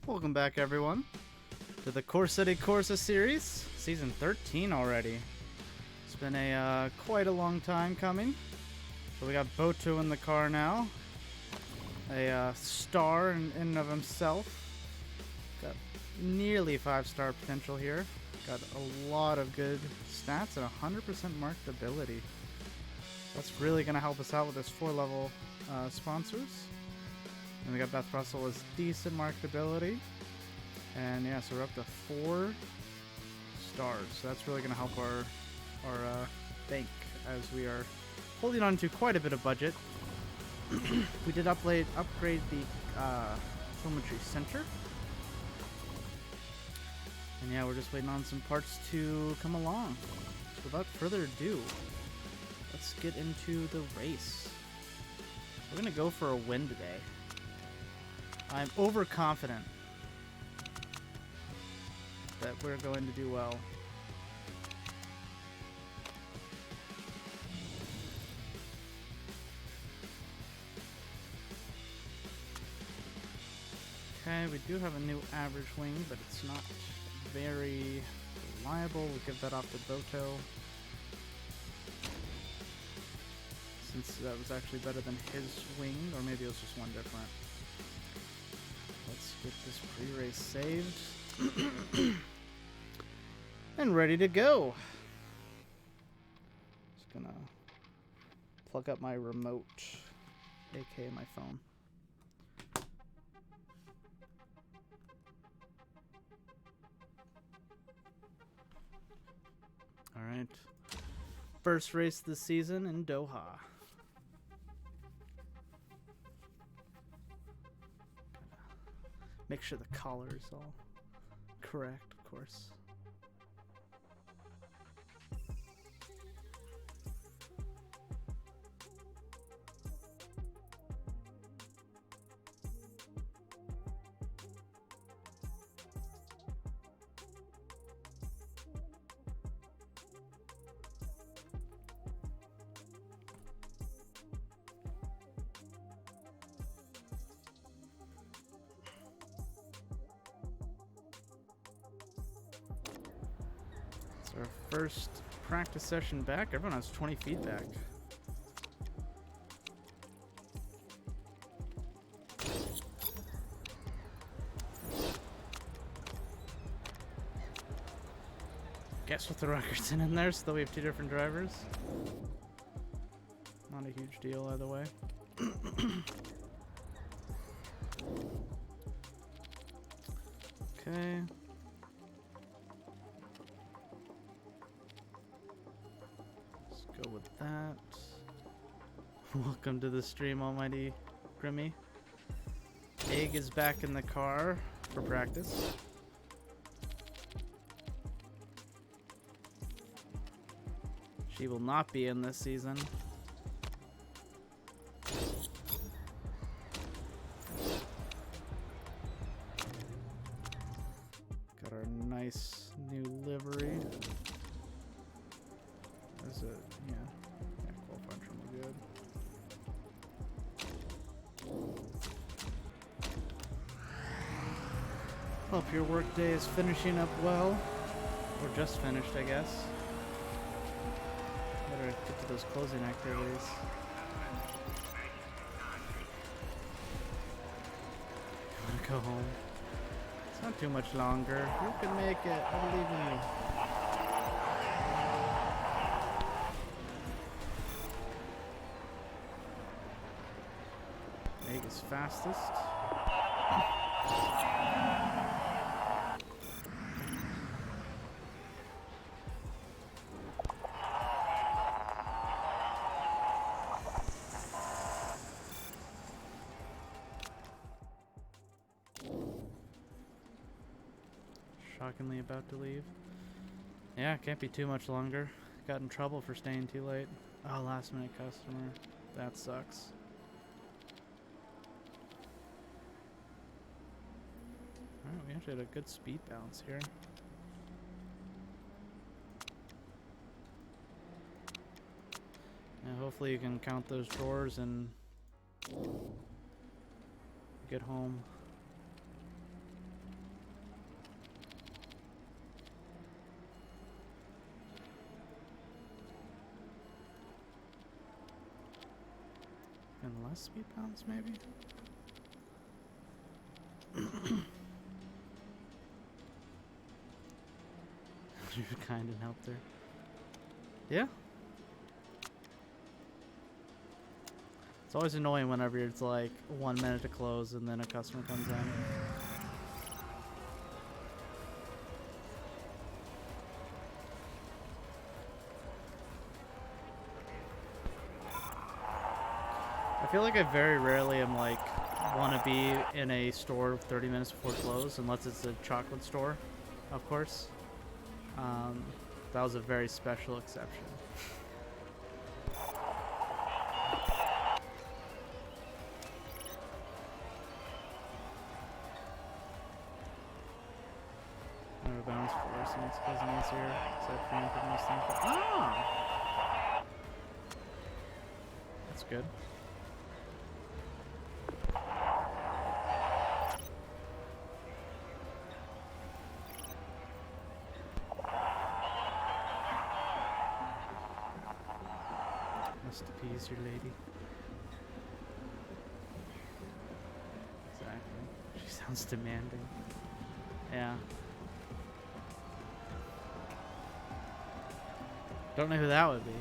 Welcome back, everyone, to the Corsa de Corsa series, season 13 already. It's been a quite a long time coming. So we got Boto in the car now, a star in and of himself. Got nearly 5-star potential here. Got a lot of good stats and 100% marketability. That's really going to help us out with this 4-level sponsors. And we got Beth Russell with decent marketability. And yeah, so we're up to 4 stars. So that's really going to help our bank as we are holding on to quite a bit of budget. We did upgrade the telemetry center. And yeah, we're just waiting on some parts to come along. So without further ado, let's get into the race. We're going to go for a win today. I'm overconfident that we're going to do well. Okay, we do have a new average wing, but it's not very reliable. We'll give that off to Boto, since that was actually better than his wing, or maybe it was just one different. Let's get this pre-race saved and ready to go. Just gonna plug up my remote, aka my phone. All right, first race this season in Doha. Make sure the collar is all correct, of course. Our first practice session back. Everyone has 20 feedback. Guess with the Rockerson in there, so that we have 2 different drivers. Not a huge deal either way. Okay. Go with that. Welcome to the stream, Almighty Grimmy. Egg is back in the car for practice. She will not be in this season. Got our nice new livery. Is it? Yeah, qualifying trim will be good. Hope your workday is finishing up well, or just finished, I guess. Better get to those closing activities. I want to go home. It's not too much longer. You can make it. I believe in you. Is fastest. Shockingly about to leave. Yeah, can't be too much longer. Got in trouble for staying too late. Oh, last minute customer. That sucks. Alright, we actually had a good speed balance here. Yeah, hopefully you can count those drawers and get home And less speed bounce, maybe? You kind of helped her. Yeah. It's always annoying whenever it's like 1 minute to close and then a customer comes in. I feel like I very rarely am like want to be in a store 30 minutes before close, unless it's a chocolate store, of course. That was a very special exception. Bounce force makes it easier. Except for most things. Ah! That's good. Must appease your lady. Exactly. She sounds demanding. Yeah. Don't know who that would be.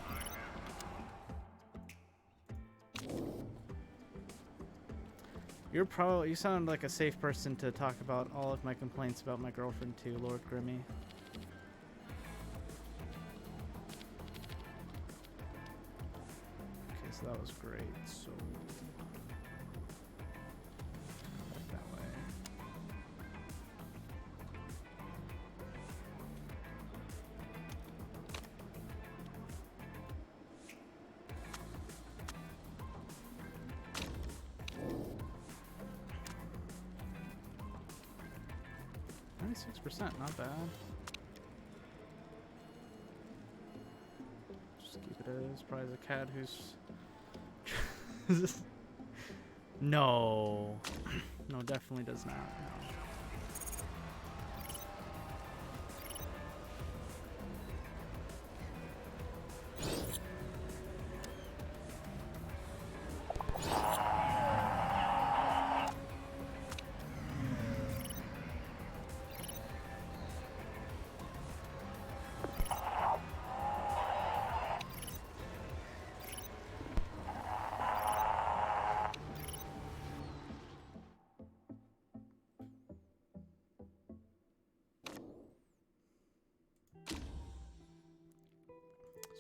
You sound like a safe person to talk about all of my complaints about my girlfriend too, Lord Grimmy. Okay, so that was great. So that way. 96%, not bad. Just keep it as probably a cat who's no. No, definitely does not. No.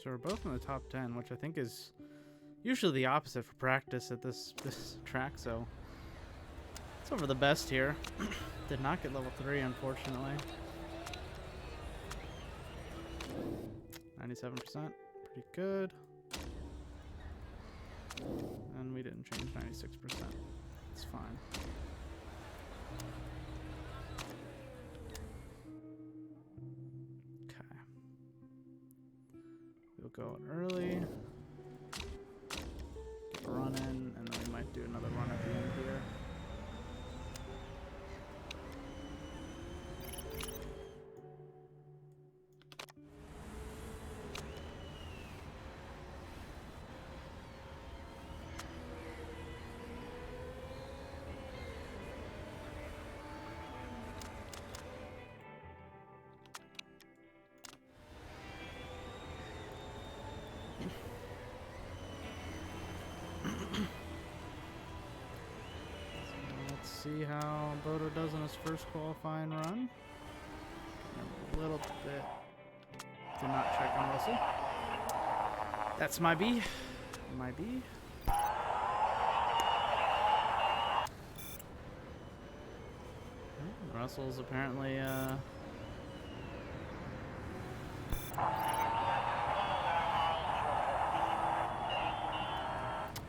So we're both in the top 10, which I think is usually the opposite for practice at this track, so it's over the best here. Did not get level 3, unfortunately. 97%, pretty good. And we didn't change 96%. It's fine. Go out early, get running, and then we might do another run at the end here. See how Boto does in his first qualifying run. A little bit. Did not check on Russell. That's my B. My B. Russell's apparently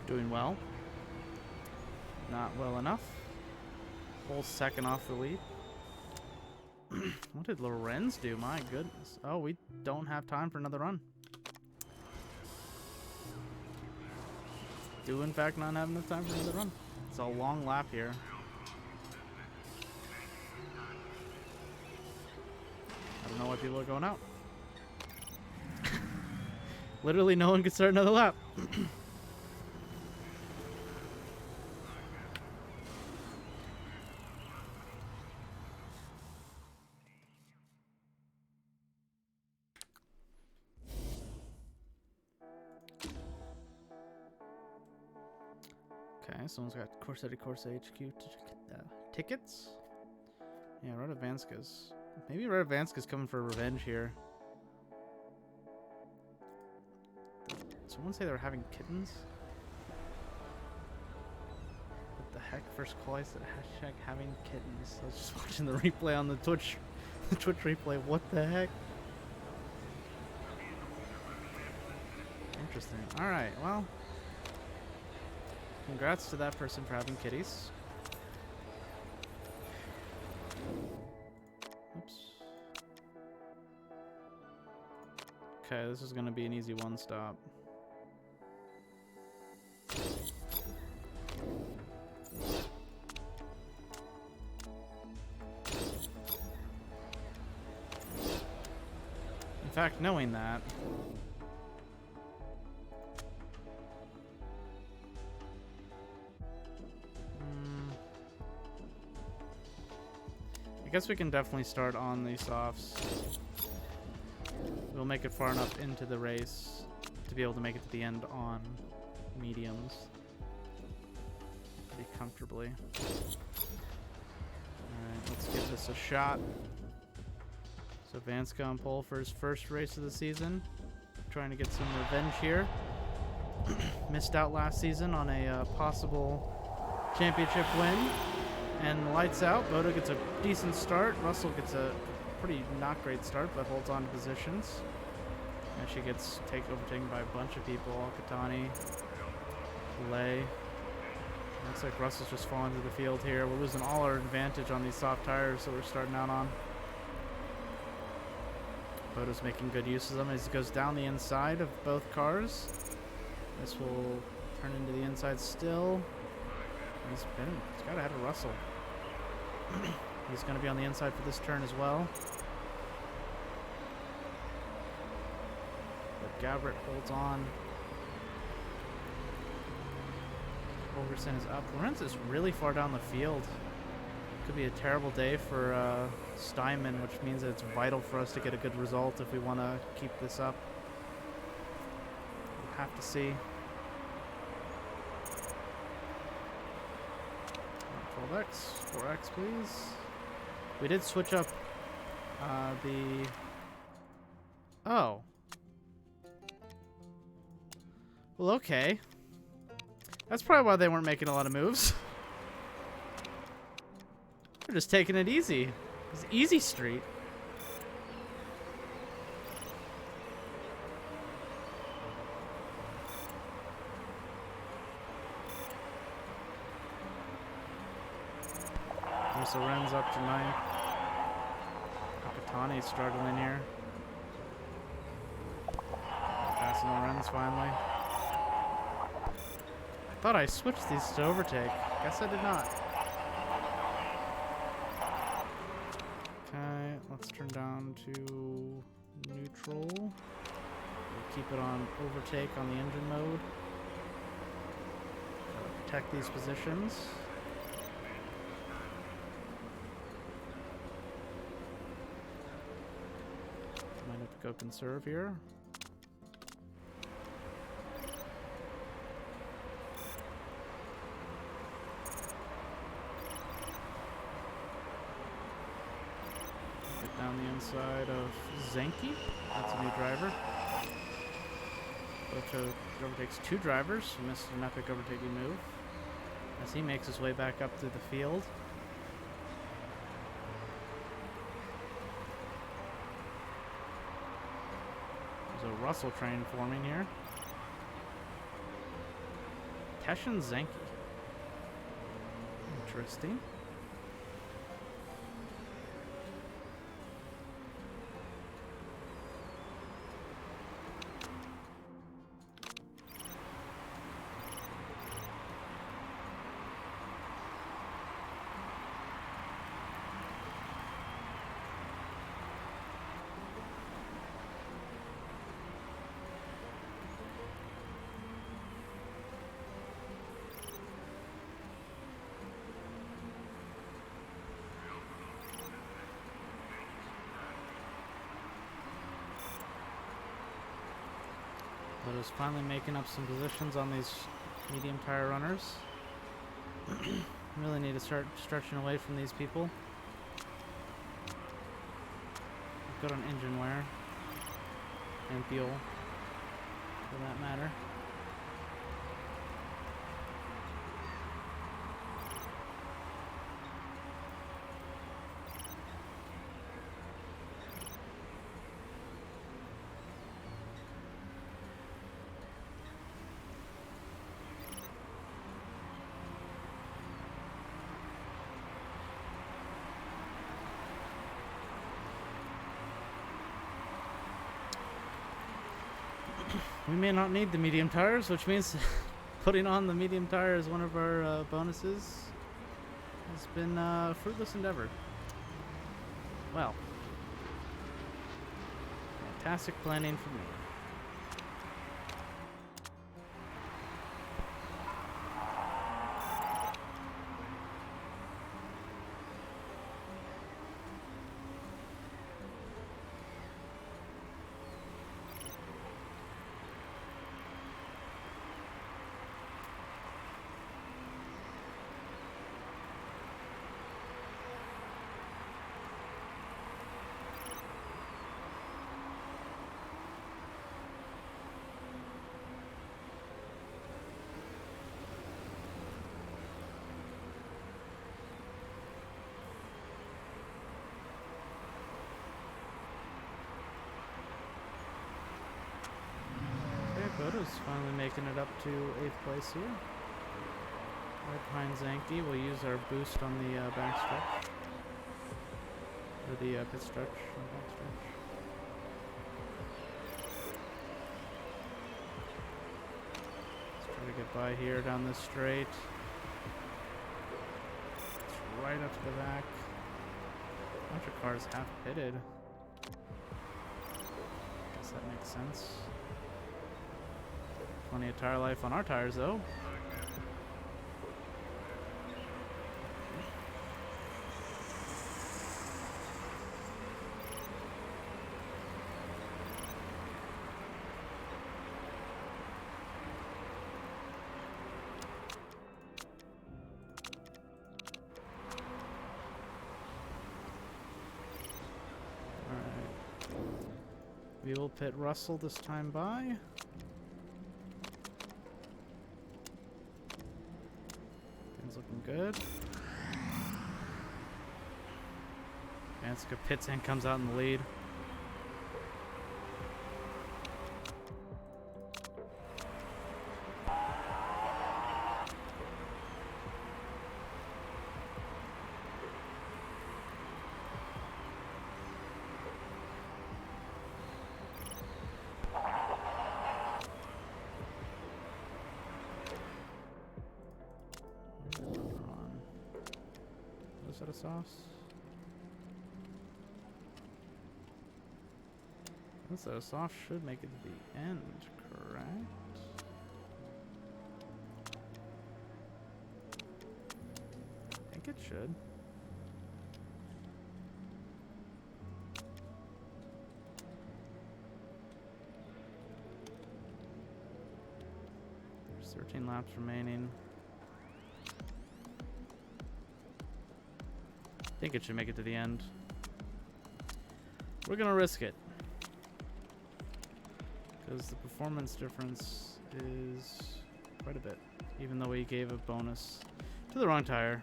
doing well. Not well enough. Whole second off the lead. What did Lorenz do? My goodness. Oh, we don't have time for another run. Do in fact not have enough time for another run. It's a long lap here. I don't know why people are going out. Literally no one could start another lap. Okay, someone's got Corsetti Corsa HQ tickets. Yeah, Radovanska's. Maybe Radovanska's coming for revenge here. Someone say they're having kittens? What the heck? First call I said hashtag having kittens. I was just watching the replay on the Twitch replay. What the heck? Interesting. Alright, well. Congrats to that person for having kitties. Oops. Okay, this is going to be an easy one stop. In fact, knowing that, I guess we can definitely start on the softs. We'll make it far enough into the race to be able to make it to the end on mediums pretty comfortably. Alright, let's give this a shot. So Vanska on pole for his first race of the season. Trying to get some revenge here. Missed out last season on a possible championship win. And lights out. Boto gets a decent start. Russell gets a pretty not great start, but holds on to positions. And she gets overtaken by a bunch of people. Alcatani, Lay. Looks like Russell's just falling to the field here. We're losing all our advantage on these soft tires that we're starting out on. Boto's making good use of them as he goes down the inside of both cars. This will turn into the inside still. He's got ahead of Russell. He's going to be on the inside for this turn as well. But Gabbert holds on. Holgerson is up. Lorenz is really far down the field. Could be a terrible day for Steinman, which means that it's vital for us to get a good result if we want to keep this up. We'll have to see. 12x, 4x, please. We did switch up the... Oh. Well, okay. That's probably why they weren't making a lot of moves. They're just taking it easy. It's easy street. So Ren's up to 9th. Akatani's struggling here. Passing Lorenz finally. I thought I switched these to overtake. Guess I did not. Okay, let's turn down to neutral. We'll keep it on overtake on the engine mode. Protect these positions. Might have to go conserve here. Get down the inside of Zenki. That's a new driver. Boto overtakes two drivers. Missed an epic overtaking move as he makes his way back up through the field. There's a Russell train forming here. Teshin Zenki. Interesting. But is finally making up some positions on these medium tire runners. Really need to start stretching away from these people. Good on engine wear. And fuel, for that matter. We may not need the medium tires, which means putting on the medium tire as one of our bonuses has been a fruitless endeavor. Well, fantastic planning from me. Boto's finally making it up to 8th place here. Right behind Zanke, we'll use our boost on the back stretch. Or the pit stretch. Back stretch. Let's try to get by here down this straight. It's right up to the back. A bunch of cars half pitted. Guess that makes sense. Plenty of tire life on our tires, though. Alright. We will pit Russell this time by. Looking good. Anska pits and comes out in the lead. Is that a sauce? Looks like a sauce should make it to the end, correct? I think it should. There's 13 laps remaining. I think it should make it to the end. We're gonna risk it. Because the performance difference is quite a bit. Even though we gave a bonus to the wrong tire.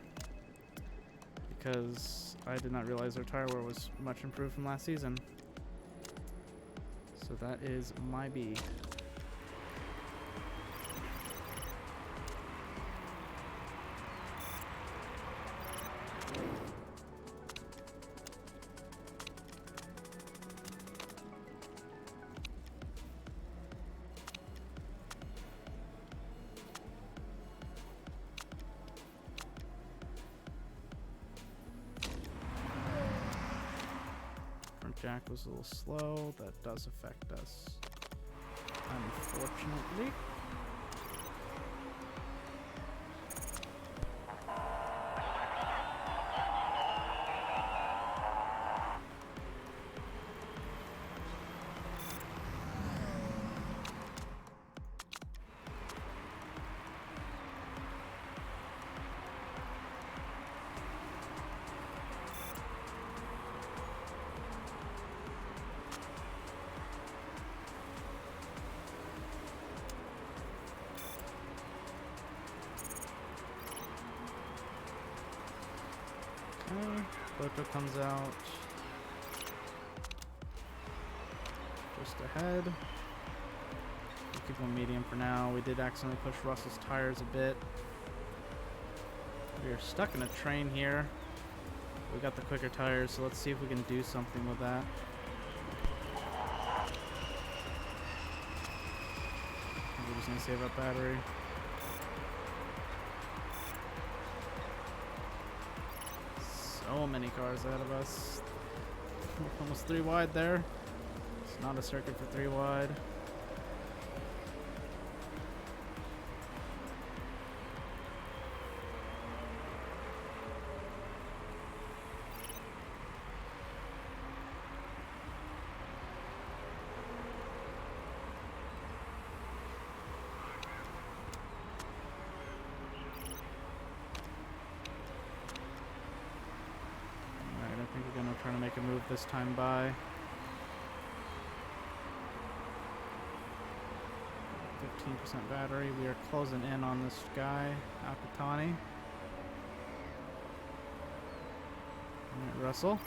Because I did not realize our tire wear was much improved from last season. So that is my B. Jack was a little slow. That does affect us, unfortunately. Boto comes out just ahead. We'll keep him medium for now. We did accidentally push Russell's tires a bit. We are stuck in a train here. We got the quicker tires, so let's see if we can do something with that. We're just gonna save up battery. So many cars ahead of us. Almost 3 wide there. It's not a circuit for 3 wide. Trying to make a move this time by. 15% battery. We are closing in on this guy, Alcatani. Alright, Russell.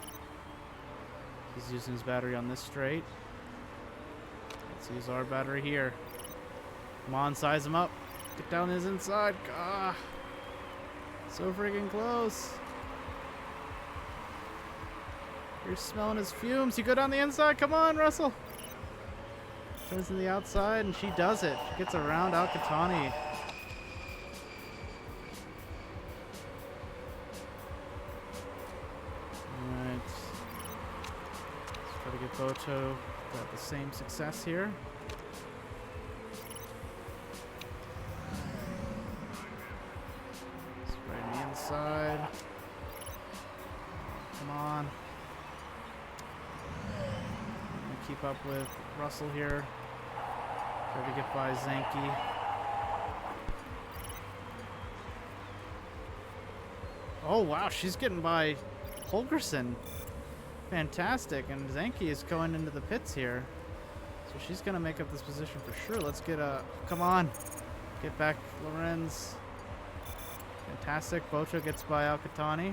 He's using his battery on this straight. Let's use our battery here. Come on, size him up. Get down his inside. Ah, so freaking close. You're smelling his fumes. You go down the inside. Come on, Russell. Turns to the outside, and she does it. She gets around Alcatani. Alright. Let's try to get Boto got the same success here. It's right on the inside. Come on. Keep up with Russell here. Try to get by Zanke. Oh wow, she's getting by Holgerson. Fantastic, and Zanke is going into the pits here. So she's gonna make up this position for sure. Let's get a, come on. Get back Lorenz. Fantastic, Boto gets by Alcatani.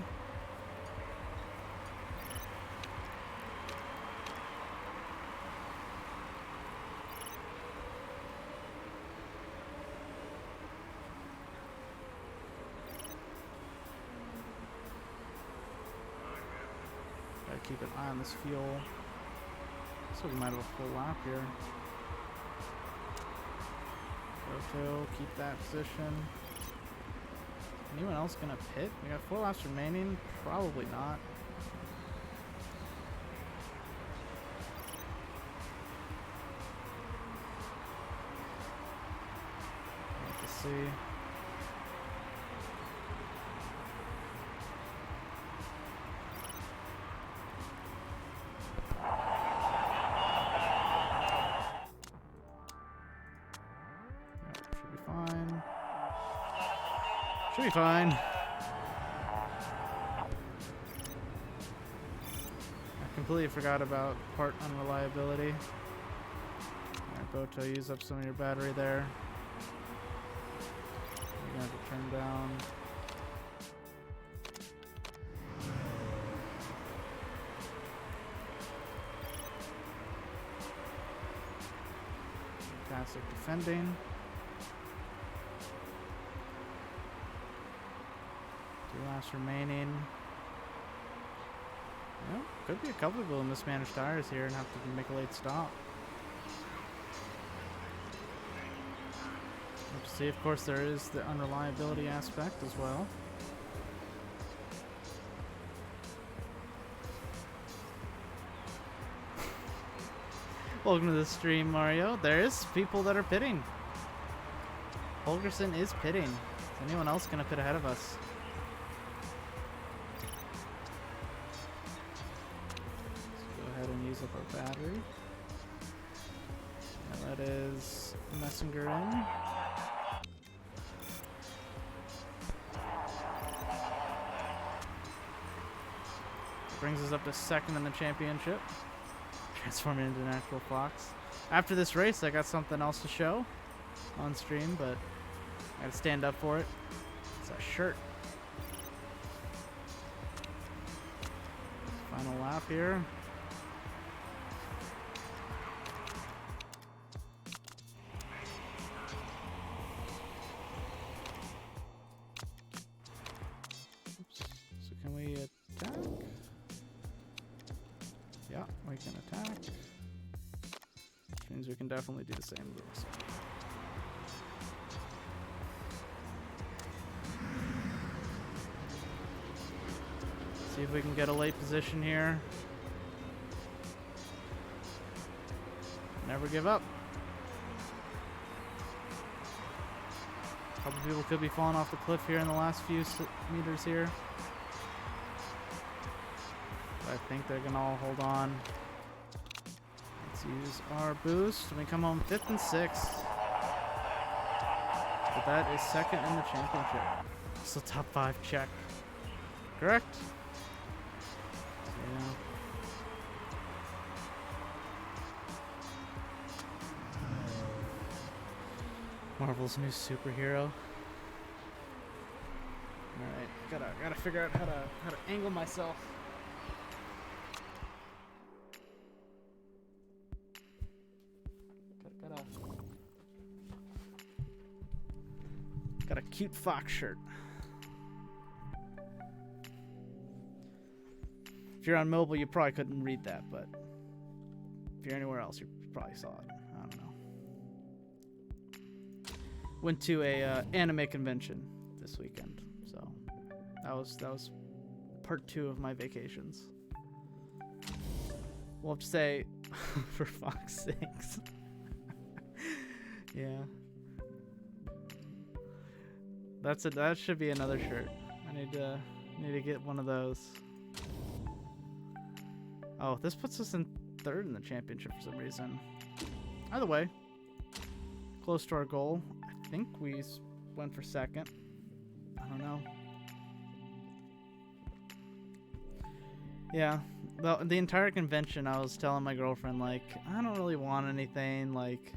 Keep an eye on this fuel. So we might have a full lap here. Boto, keep that position. Anyone else gonna pit? We got 4 laps remaining. Probably not. Let's see. Should be fine. I completely forgot about part unreliability. Alright, Boto, use up some of your battery there. You're gonna have to turn down. Fantastic defending. 2 laps remaining. Well, could be a couple of people mismanage tires here and have to make a late stop. Let's see, of course, there is the unreliability aspect as well. Welcome to the stream, Mario. There is people that are pitting. Holgerson is pitting. Is anyone else going to pit ahead of us? Use up our battery. And that is Messenger in. Brings us up to 2nd in the championship. Transforming into Natural Fox. After this race, I got something else to show on stream, but I gotta stand up for it. It's a shirt. Final lap here. Oops. So can we attack? Yeah, we can attack. Which means we can definitely do the same to this. See if we can get a late position here. Never give up. A couple people could be falling off the cliff here in the last few meters here. But I think they're gonna all hold on. Let's use our boost. And we come home 5th and 6th. But that is 2nd in the championship. So top 5 check. Correct? Yeah. Marvel's new superhero. Alright, gotta figure out how to angle myself. Got a cute fox shirt. If you're on mobile, you probably couldn't read that, but if you're anywhere else, you probably saw it. I don't know. Went to a anime convention this weekend, so that was part 2 of my vacations. We'll have to say, for fuck's sakes. Yeah. That should be another shirt. I need to get one of those. Oh, this puts us in 3rd in the championship for some reason. Either way, close to our goal. I think we went for 2nd. I don't know. Yeah, the entire convention, I was telling my girlfriend, like, I don't really want anything. Like,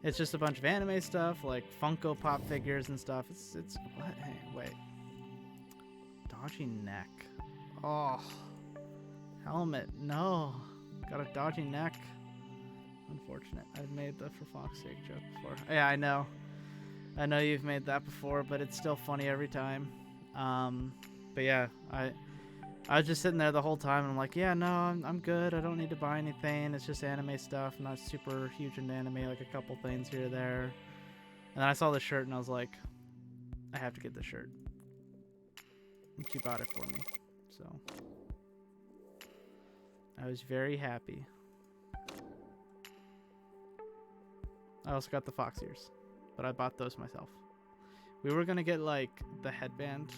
it's just a bunch of anime stuff, like Funko Pop figures and stuff. It's what? Hey, wait. Dodgy neck. Oh. Helmet, no. Got a dodgy neck. Unfortunate. I've made the for Fox's sake joke before. Yeah, I know. I know you've made that before, but it's still funny every time. But yeah, I was just sitting there the whole time, and I'm like, yeah, no, I'm good. I don't need to buy anything. It's just anime stuff. I'm not super huge into anime, like a couple things here or there. And then I saw the shirt, and I was like, I have to get this shirt. And she bought it for me, so I was very happy. I also got the fox ears, but I bought those myself. We were gonna get like the headband.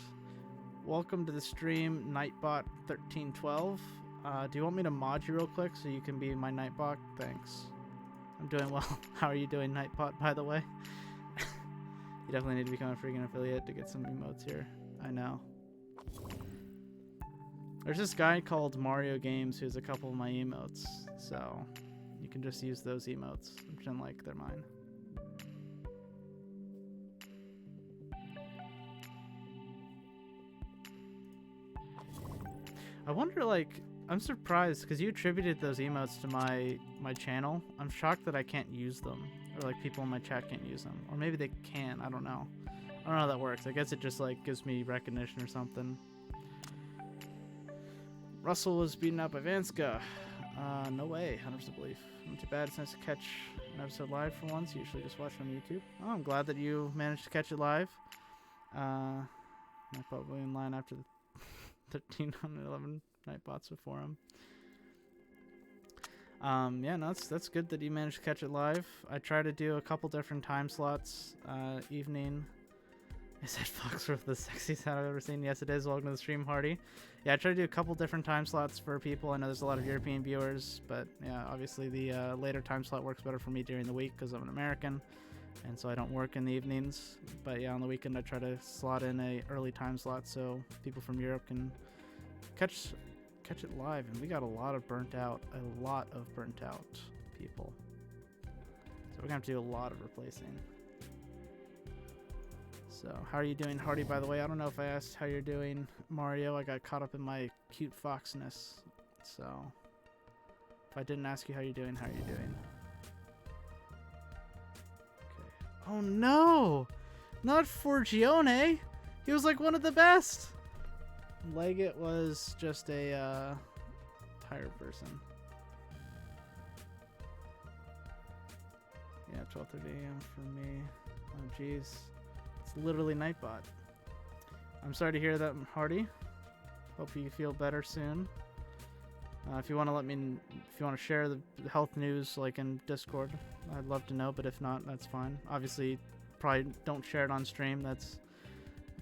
Welcome to the stream, Nightbot1312. Do you want me to mod you real quick so you can be my Nightbot? Thanks. I'm doing well. How are you doing, Nightbot, by the way? You definitely need to become a freaking affiliate to get some emotes here. I know. There's this guy called Mario Games who has a couple of my emotes, so you can just use those emotes. I'm pretending like they're mine. I wonder, like, I'm surprised because you attributed those emotes to my channel. I'm shocked that I can't use them, or like people in my chat can't use them, or maybe they can. I don't know. I don't know how that works. I guess it just like gives me recognition or something. Russell was beaten up by Vanska. No way, 100% belief. Not too bad. It's nice to catch an episode live for once. You usually just watch it on YouTube. Oh, I'm glad that you managed to catch it live. I'm probably in line after the 1311 Nightbots before him. Yeah, no, that's good that you managed to catch it live. I try to do a couple different time slots. Evening. Is that Foxworth the sexiest hat I've ever seen? Yes, it is. Welcome to the stream, Hardy. Yeah, I try to do a couple different time slots for people. I know there's a lot of European viewers, but yeah, obviously the later time slot works better for me during the week because I'm an American, and so I don't work in the evenings. But yeah, on the weekend I try to slot in a early time slot so people from Europe can catch it live. And we got a lot of burnt out people. So we're gonna have to do a lot of replacing. So, how are you doing, Hardy, by the way? I don't know if I asked how you're doing, Mario. I got caught up in my cute foxness. So, if I didn't ask you how you're doing, how are you doing? Okay. Oh, no! Not Forgione! He was like one of the best! Leggett was just a tired person. Yeah, 12:30 a.m. for me. Oh, jeez. It's literally Nightbot. I'm sorry to hear that, Hardy. Hope you feel better soon. If you want to if you want to share the health news like in Discord, I'd love to know, but if not, that's fine. Obviously, probably don't share it on stream. That's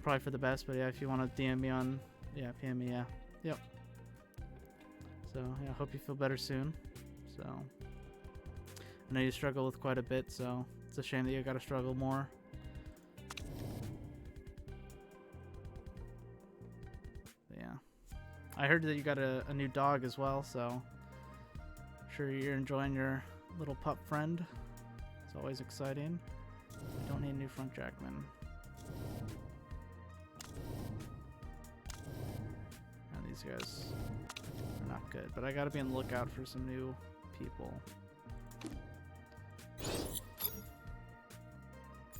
probably for the best, but yeah, if you want to DM me on, yeah, PM me, yeah. Yep. So, yeah, hope you feel better soon. So, I know you struggle with quite a bit, so it's a shame that you gotta struggle more. But yeah. I heard that you got a new dog as well, so I'm sure you're enjoying your little pup friend. It's always exciting. I don't need a new front jackman. And these guys are not good, but I gotta be on the lookout for some new people.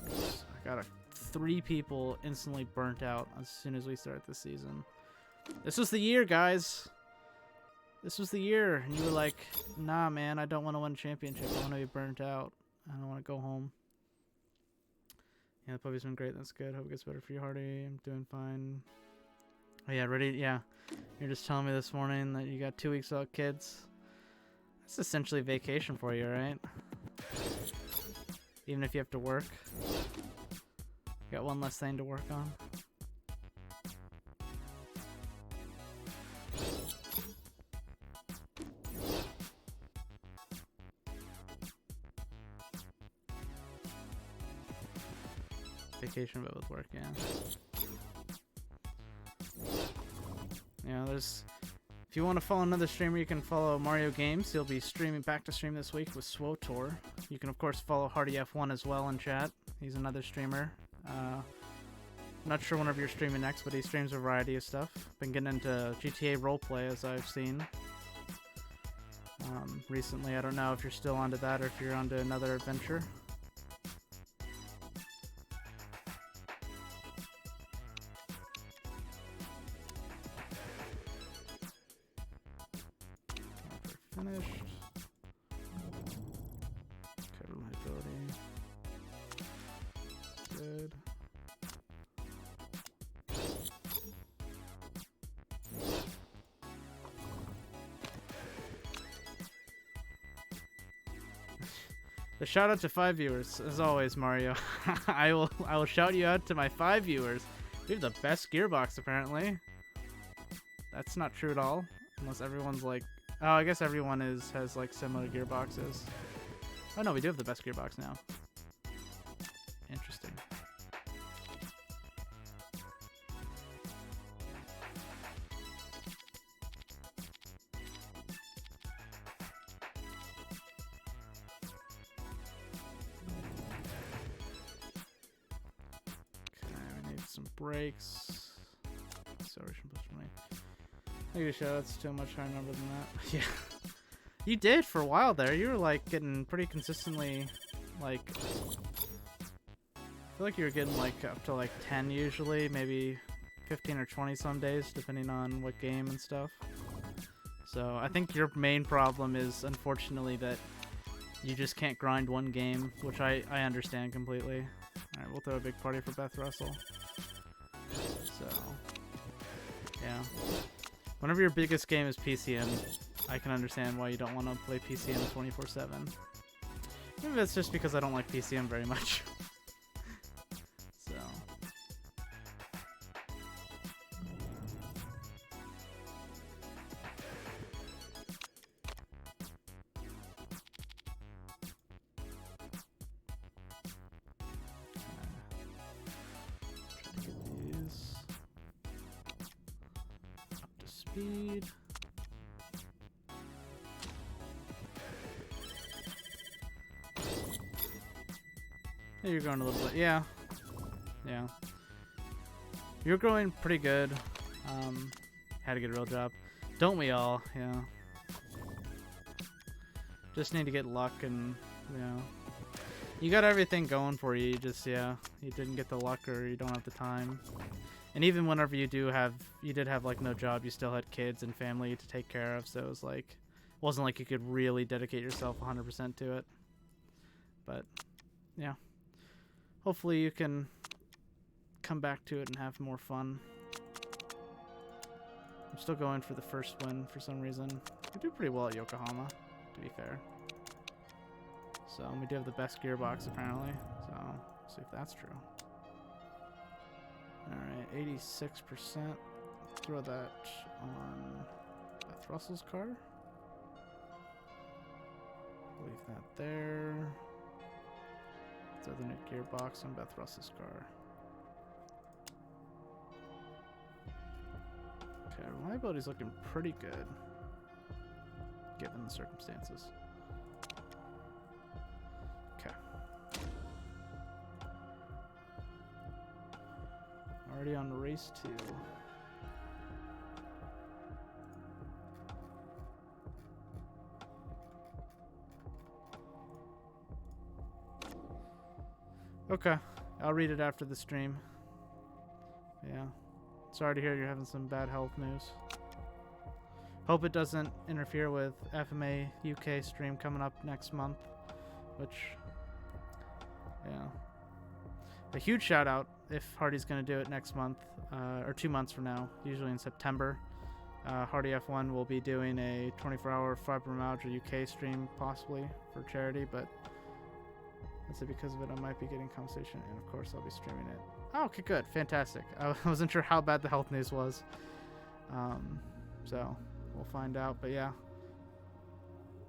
I got 3 people instantly burnt out as soon as we start this season. This was the year, guys. This was the year. And you were like, nah, man, I don't want to win a championship. I want to be burnt out. I don't want to go home. Yeah, the puppy's been great. That's good. Hope it gets better for you, Hardy. I'm doing fine. Oh, yeah, ready? Yeah. You're just telling me this morning that you got 2 weeks out, kids. That's essentially vacation for you, right? Even if you have to work. You got one less thing to work on. Vacation, but with work, yeah. Yeah, there's... If you want to follow another streamer, you can follow Mario Games. He'll be streaming back to stream this week with Swotor. You can, of course, follow Hardy F1 as well in chat. He's another streamer. Not sure whenever you're streaming next, but he streams a variety of stuff. Been getting into GTA roleplay, as I've seen. Recently, I don't know if you're still onto that or if you're onto another adventure. Finished. Cover liability. Good. The shout out to 5 viewers, as always, Mario. I will shout you out to my 5 viewers. We have the best gearbox, apparently. That's not true at all, unless everyone's like. Oh, I guess everyone has like similar gearboxes. Oh no, we do have the best gearbox now. Interesting. Okay, we need some brakes. Acceleration plus 20. I give a shout out's too much higher number than that. Yeah. You did for a while there. You were like getting pretty consistently like I feel like you were getting like up to like 10 usually, maybe 15 or 20 some days, depending on what game and stuff. So I think your main problem is unfortunately that you just can't grind one game, which I understand completely. Alright, we'll throw a big party for Beth Russell. So yeah. Whenever your biggest game is PCM, I can understand why you don't want to play PCM 24/7. Maybe that's just because I don't like PCM very much. So. Try to get these up to speed. You're going a little bit, yeah. You're growing pretty good. Had to get a real job. Don't we all? Yeah. Just need to get luck and, you know. You got everything going for you. You just, yeah, you didn't get the luck or you don't have the time. And even whenever you did have like no job, you still had kids and family to take care of. So it was like, wasn't like you could really dedicate yourself 100% to it. But yeah, hopefully you can come back to it and have more fun. I'm still going for the first win for some reason. We do pretty well at Yokohama, to be fair. So we do have the best gearbox apparently. So let's see if that's true. Alright, 86%. Throw that on Beth Russell's car. Leave that there. Throw the new gearbox on Beth Russell's car. Okay, reliability's looking pretty good, given the circumstances. Okay. Already on race 2. Okay, I'll read it after the stream. Yeah. Sorry to hear you're having some bad health news. Hope it doesn't interfere with FMA UK stream coming up next month, which, yeah. A huge shout out if Hardy's going to do it next month, or 2 months from now, usually in September. Hardy F1 will be doing a 24-hour fibromyalgia UK stream, possibly, for charity, but let's say because of it, I might be getting compensation, and of course I'll be streaming it. Oh, okay, good. Fantastic. I wasn't sure how bad the health news was. So we'll find out. But yeah,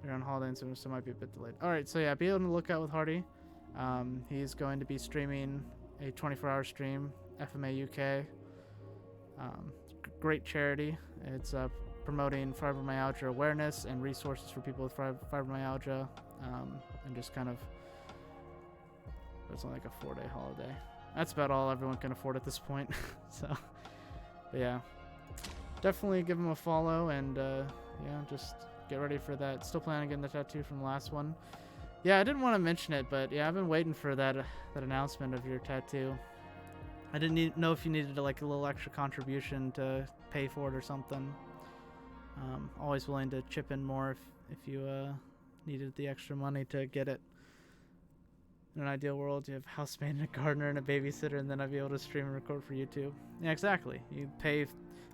you're on holiday, so it might be a bit delayed. All right, so yeah, be on the lookout with Hardy. He's going to be streaming a 24-hour stream, FMA UK. Great charity. It's promoting fibromyalgia awareness and resources for people with fibromyalgia, and just kind of, it's only like a 4-day holiday. That's about all everyone can afford at this point. So, but yeah, definitely give them a follow, and yeah, just get ready for that. Still planning on getting the tattoo from the last one. Yeah, I didn't want to mention it, but yeah, I've been waiting for that announcement of your tattoo. I didn't know if you needed like a little extra contribution to pay for it or something. Always willing to chip in more if you needed the extra money to get it. In an ideal world, you have a housemaid and a gardener and a babysitter, and then I'd be able to stream and record for YouTube. Yeah, exactly. You pay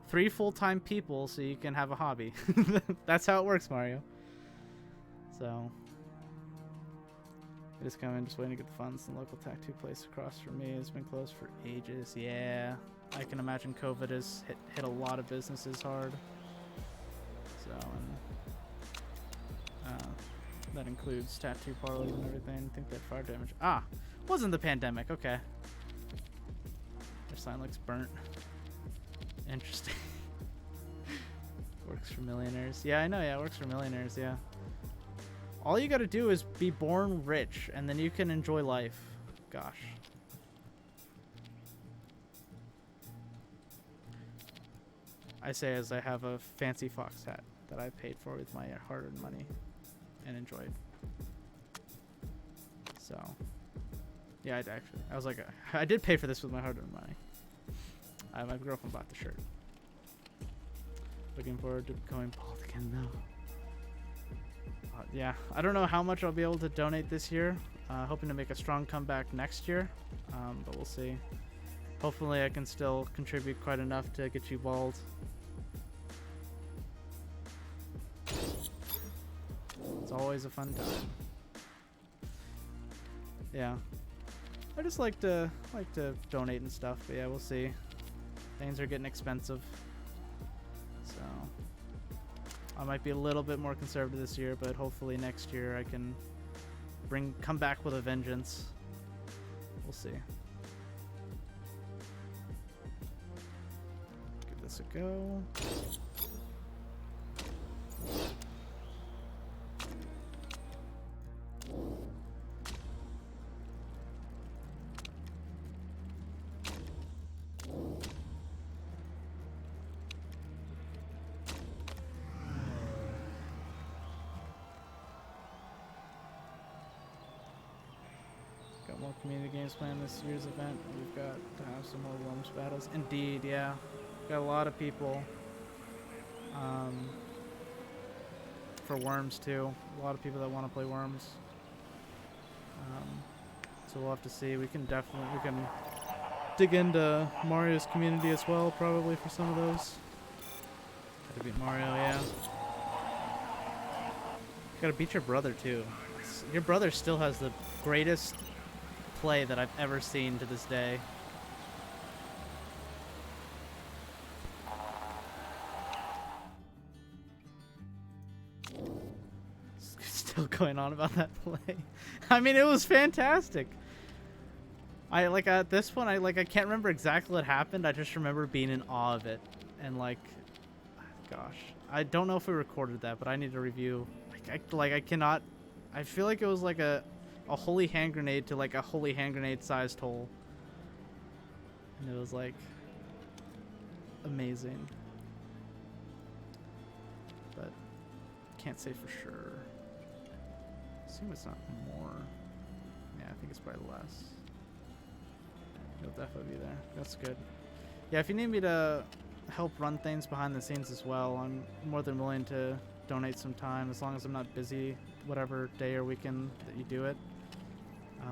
3 full-time people so you can have a hobby. That's how it works, Mario. So, I just come in, just waiting to get the funds. The local tattoo place across from me has been closed for ages. Yeah, I can imagine COVID has hit a lot of businesses hard. So, that includes tattoo parlors and everything. I think that fire damage. Ah, wasn't the pandemic. Okay. Their sign looks burnt. Interesting. Works for millionaires. Yeah, I know. Yeah, it works for millionaires. Yeah. All you gotta do is be born rich, and then you can enjoy life. Gosh. I say as I have a fancy fox hat that I paid for with my hard-earned money and enjoyed. So, yeah, I was like, I did pay for this with my hard-earned money. My girlfriend bought the shirt. Looking forward to becoming bald again, though. Yeah, I don't know how much I'll be able to donate this year. Hoping to make a strong comeback next year, but we'll see. Hopefully I can still contribute quite enough to get you bald. It's always a fun time. Yeah, I just like to donate and stuff, but yeah, we'll see. Things are getting expensive, so I might be a little bit more conservative this year, but hopefully next year I can come back with a vengeance. We'll see. Give this a go. community games planned this year's event. We've got to have some more Worms battles. Indeed, yeah. Got a lot of people for Worms too. A lot of people that want to play Worms. So we'll have to see. We can dig into Mario's community as well, probably for some of those. Gotta beat Mario, yeah. Gotta beat your brother too. Your brother still has the greatest play that I've ever seen to this day. Still going on about that play. I mean, it was fantastic. I like at this point, I can't remember exactly what happened. I just remember being in awe of it, and like, gosh, I don't know if we recorded that, but I need to review. I cannot. I feel like it was like a holy hand grenade to like a holy hand grenade sized hole, and it was like amazing. But can't say for sure. Assume it's not more. Yeah, I think it's probably less. It'll definitely be there. That's good. Yeah, if you need me to help run things behind the scenes as well, I'm more than willing to donate some time as long as I'm not busy whatever day or weekend that you do it.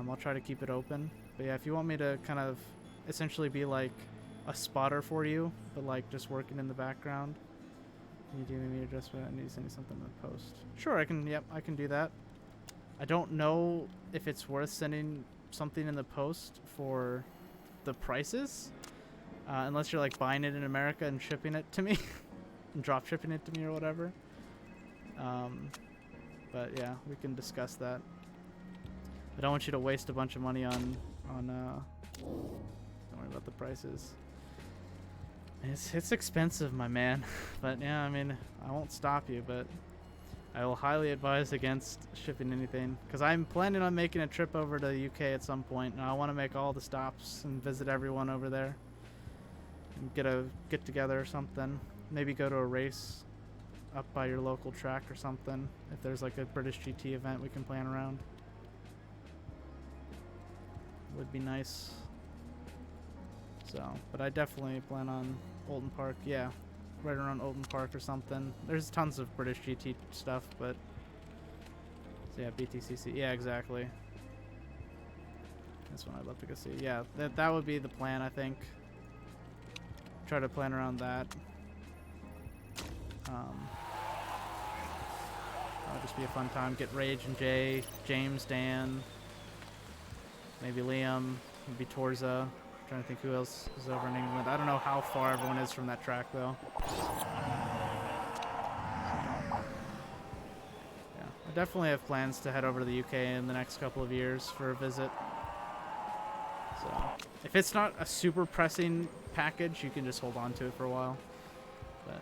I'll try to keep it open. But yeah, if you want me to kind of essentially be like a spotter for you, but like just working in the background, you do need me to just I need to send you something in the post. Sure, I can. Yep, I can do that. I don't know if it's worth sending something in the post for the prices, unless you're like buying it in America and shipping it to me, and drop shipping it to me or whatever. But yeah, we can discuss that. I don't want you to waste a bunch of money on don't worry about the prices. It's expensive, my man. But yeah, I mean, I won't stop you, but I will highly advise against shipping anything, because I'm planning on making a trip over to the UK at some point, and I want to make all the stops and visit everyone over there and get together or something. Maybe go to a race up by your local track or something. If there's like a British GT event we can plan around, would be nice. So, but I definitely plan on Oulton Park. Yeah, right around Oulton Park or something. There's tons of British GT stuff, but so yeah, BTCC. Yeah, exactly. That's one I'd love to go see. Yeah, that would be the plan, I think. Try to plan around that. That'll just be a fun time. Get Rage and Jay, James, Dan, maybe Liam, maybe Torza. Trying to think who else is over in England. I don't know how far everyone is from that track though. Yeah, I definitely have plans to head over to the UK in the next couple of years for a visit. So if it's not a super pressing package, you can just hold on to it for a while. But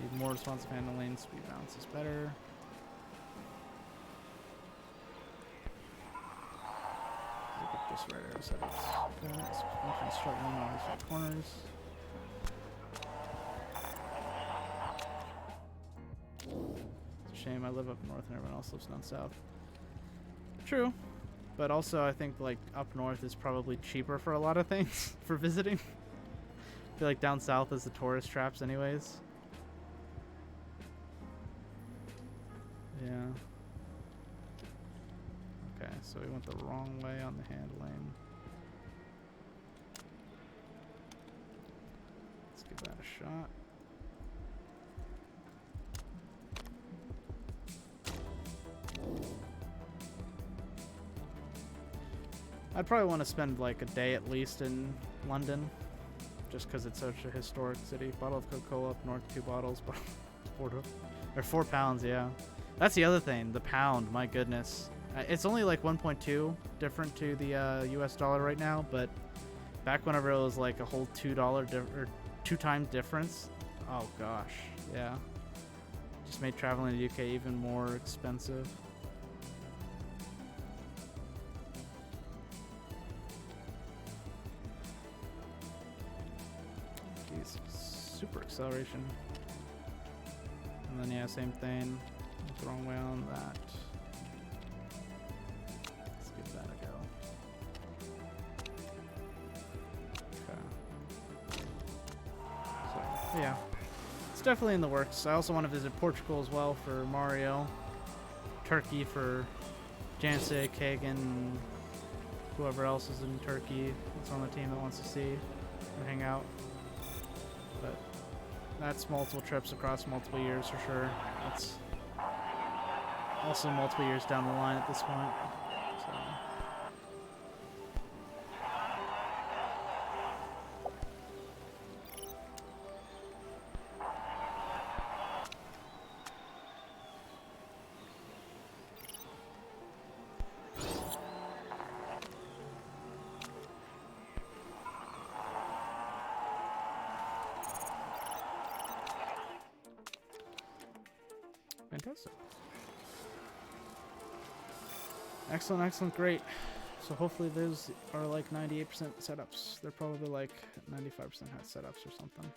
need more responsive handling, speed balance is better. Just right arrow settings. Okay, suspension struggling on these corners. It's a shame I live up north and everyone else lives down south. True, but also I think like up north is probably cheaper for a lot of things for visiting. I feel like down south is the tourist traps anyways. Yeah. Okay, so we went the wrong way on the handling. Let's give that a shot. I'd probably want to spend like a day at least in London, just because it's such a historic city. Bottle of Coca-Cola up north, 2 bottles, £4 pounds, yeah. That's the other thing, the pound, my goodness. It's only like 1.2 different to the US dollar right now, but back whenever it was like a whole $2 or 2-time difference, oh gosh, yeah. Just made traveling to the UK even more expensive. Jeez, super acceleration. And then yeah, same thing. Went the wrong way on that. Let's give that a go. Okay. So, yeah. It's definitely in the works. I also want to visit Portugal as well for Mario. Turkey for Jancic, Kagan, whoever else is in Turkey that's on the team that wants to see or hang out. But that's multiple trips across multiple years for sure. That's also multiple years down the line at this point. So. Fantastic. Excellent, excellent, great. So hopefully those are like 98% setups. They're probably like 95% had setups or something.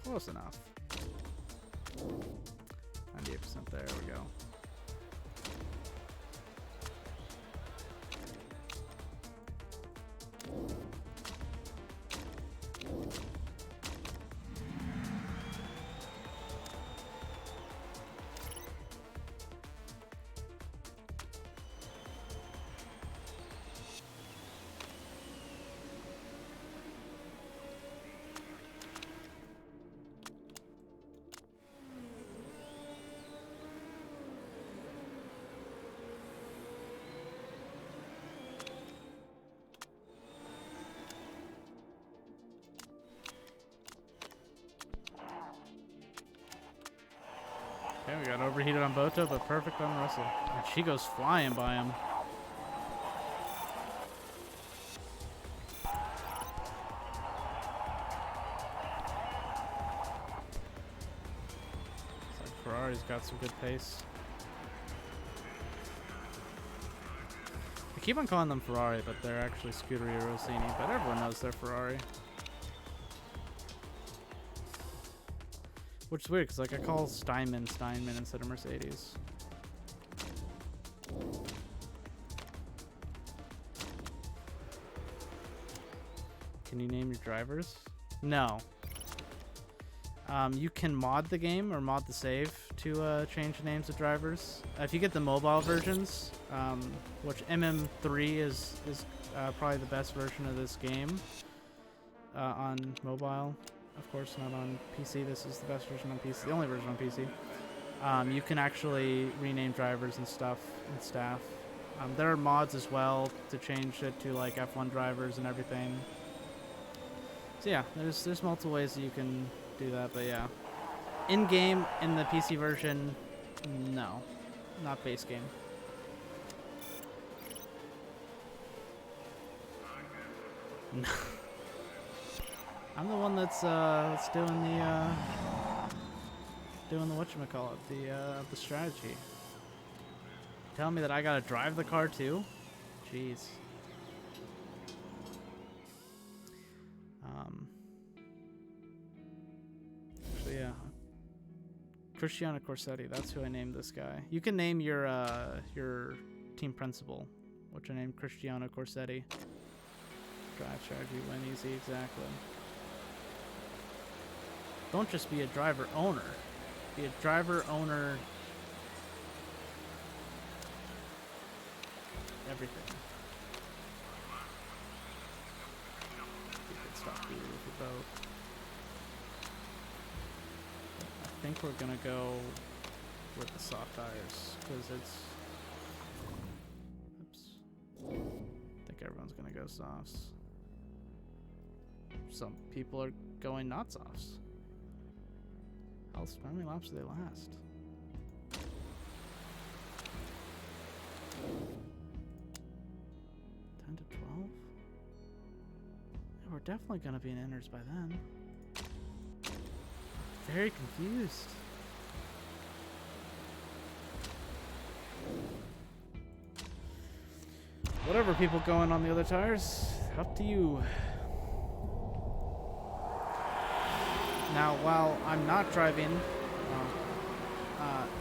Close enough. 98%, there we go. Okay, we got overheated on Boto, but perfect on Russell. And she goes flying by him. Looks like Ferrari's got some good pace. I keep on calling them Ferrari, but they're actually Scuderia Rossini, but everyone knows they're Ferrari. Which is weird, because like I call Steinman instead of Mercedes. Can you name your drivers? No. You can mod the game or mod the save to change the names of drivers. If you get the mobile versions, which MM3 is probably the best version of this game on mobile. Of course, not on PC. This is the best version on PC, the only version on PC. You can actually rename drivers and stuff and staff. There are mods as well to change it to like F1 drivers and everything. So yeah, there's multiple ways that you can do that, but yeah. In-game, in the PC version, no. Not base game. No. I'm the one that's doing the whatchamacallit, the strategy. Telling me that I gotta drive the car too? Jeez. Actually, yeah. Cristiano Corsetti, that's who I named this guy. You can name your team principal, which I named Cristiano Corsetti. Drive strategy, win easy, exactly. Don't just be a driver owner. Be a driver owner. Everything. You can stop you with the boat. I think we're gonna go with the soft tires because it's. Oops. I think everyone's gonna go softs. Some people are going not softs. How many laps do they last? 10 to 12? Yeah, we're definitely gonna be in inners by then. Very confused. Whatever, people going on the other tires, up to you. Now, while I'm not driving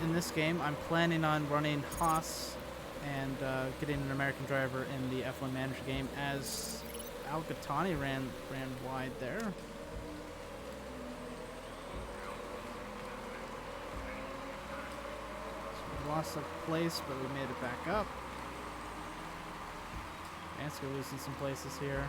in this game, I'm planning on running Haas and getting an American driver in the F1 Manager game, as Al-Ghattani ran wide there. So we lost a place, but we made it back up. And we're losing some places here.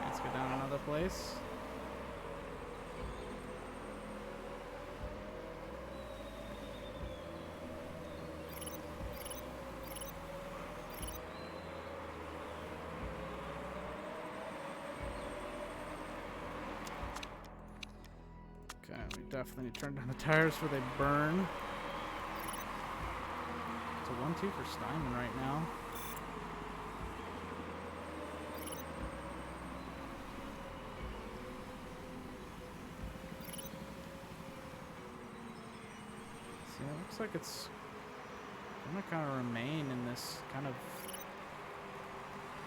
Let's go down another place. Okay, we definitely need to turn down the tires before they burn. It's a 1-2 for Steinman right now. So it looks like it's gonna kind of remain in this kind of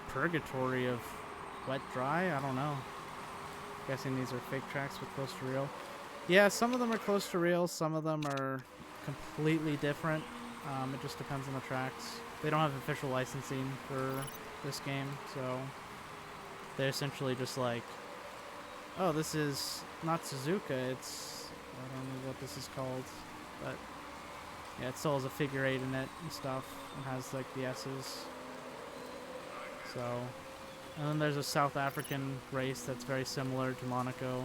purgatory of wet dry. I don't know. Guessing these are fake tracks with close to real. Yeah, some of them are close to real, some of them are completely different. It just depends on the tracks. They don't have official licensing for this game, so they're essentially just like, oh, this is not Suzuka, it's, I don't know what this is called, but yeah, it still has a figure 8 in it and stuff. It has like the S's. So, and then there's a South African race that's very similar to Monaco.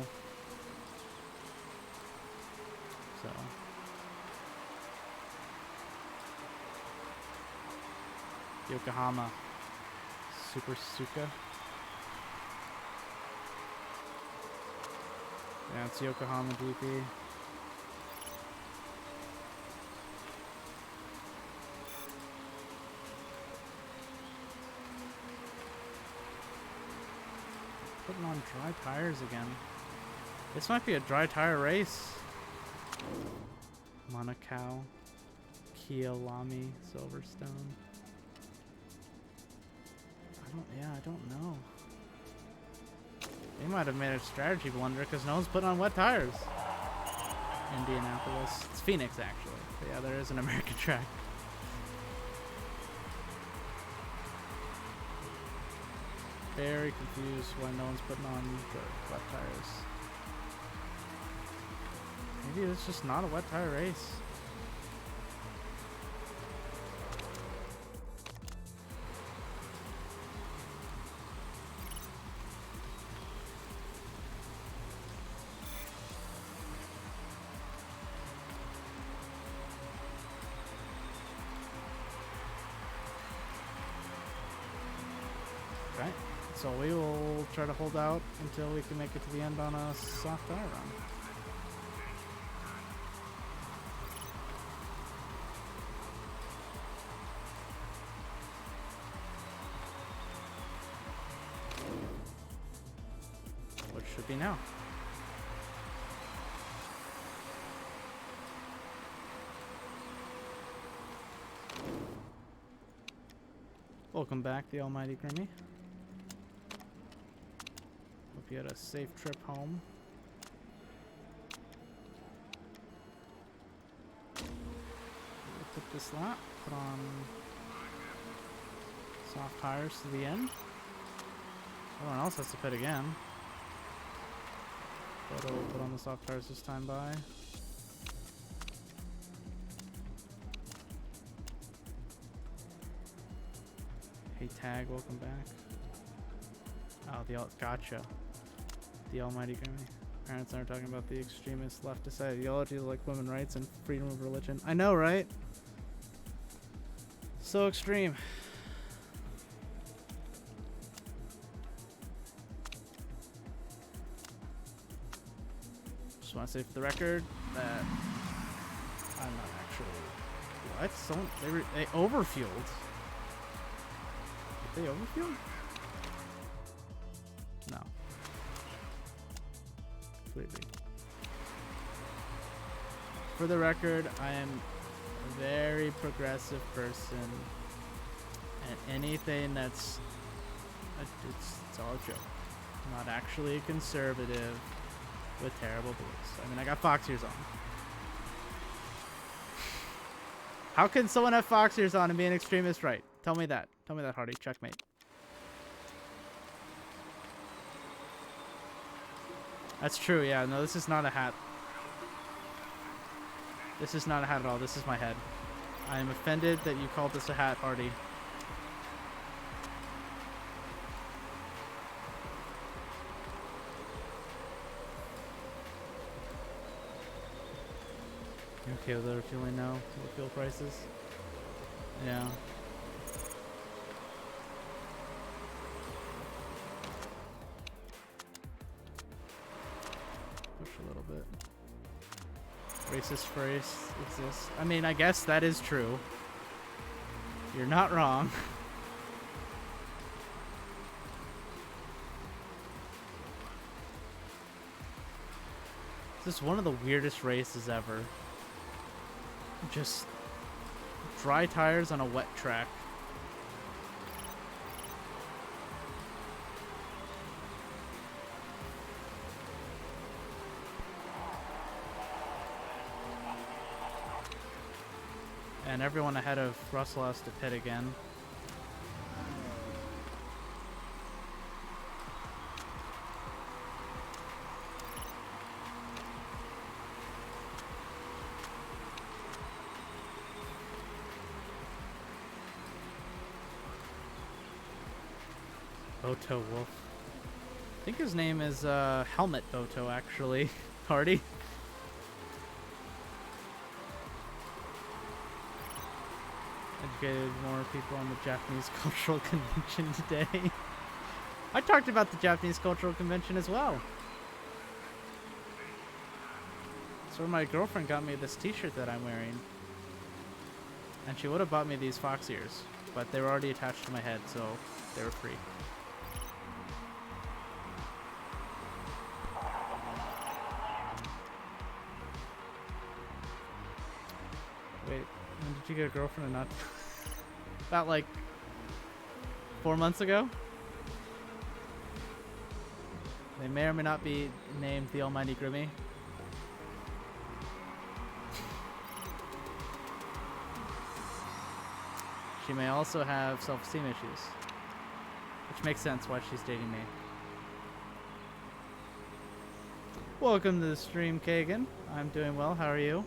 So, Yokohama Super Suzuka. Yeah, it's Yokohama GP. Putting on dry tires again. This might be a dry tire race. Monaco, Kielami, Silverstone. I don't know. They might have made a strategy blunder because no one's putting on wet tires. Indianapolis. It's Phoenix, actually. But yeah, there is an American track. Very confused why no one's putting on the wet tires. Maybe it's just not a wet tire race. Okay, so we will try to hold out until we can make it to the end on a soft tire run. What should be now? Welcome back, the almighty Grimmy. Hope you had a safe trip home. We'll put this lap, put on soft tires to the end. Everyone else has to pit again. Boto will put on the soft tires this time by. Hey Tag, welcome back. Oh, gotcha. The almighty Grimmy. Parents are talking about the extremist leftist ideologies like women's rights and freedom of religion. I know, right? So extreme. Just want to say for the record that I'm not actually. What? They overfueled. Did they overfuel? No. Completely. For the record, I am a very progressive person, and anything that's it's all a joke. I'm not actually a conservative with terrible beliefs. I mean, I got fox ears on. How can someone have fox ears on and be an extremist right? Tell me that. Tell me that, Hardy. Checkmate. That's true, yeah. No, this is not a hat. This is not a hat at all. This is my head. I am offended that you called this a hat, Hardy. You okay with the fueling now? With fuel prices? Yeah. Push a little bit. Racist phrase exists. I mean, I guess that is true. You're not wrong. This is one of the weirdest races ever. Just dry tires on a wet track. And everyone ahead of Russell has to pit again. Boto Wolf. I think his name is Helmet Boto, actually. Hardy. Educated more people on the Japanese Cultural Convention today. I talked about the Japanese Cultural Convention as well. So my girlfriend got me this t-shirt that I'm wearing. And she would have bought me these fox ears, but they were already attached to my head, so they were free. Wait, when did you get a girlfriend or not? About like 4 months ago? They may or may not be named the Almighty Grimmy. She may also have self-esteem issues, which makes sense why she's dating me. Welcome to the stream, Kagan. I'm doing well. How are you?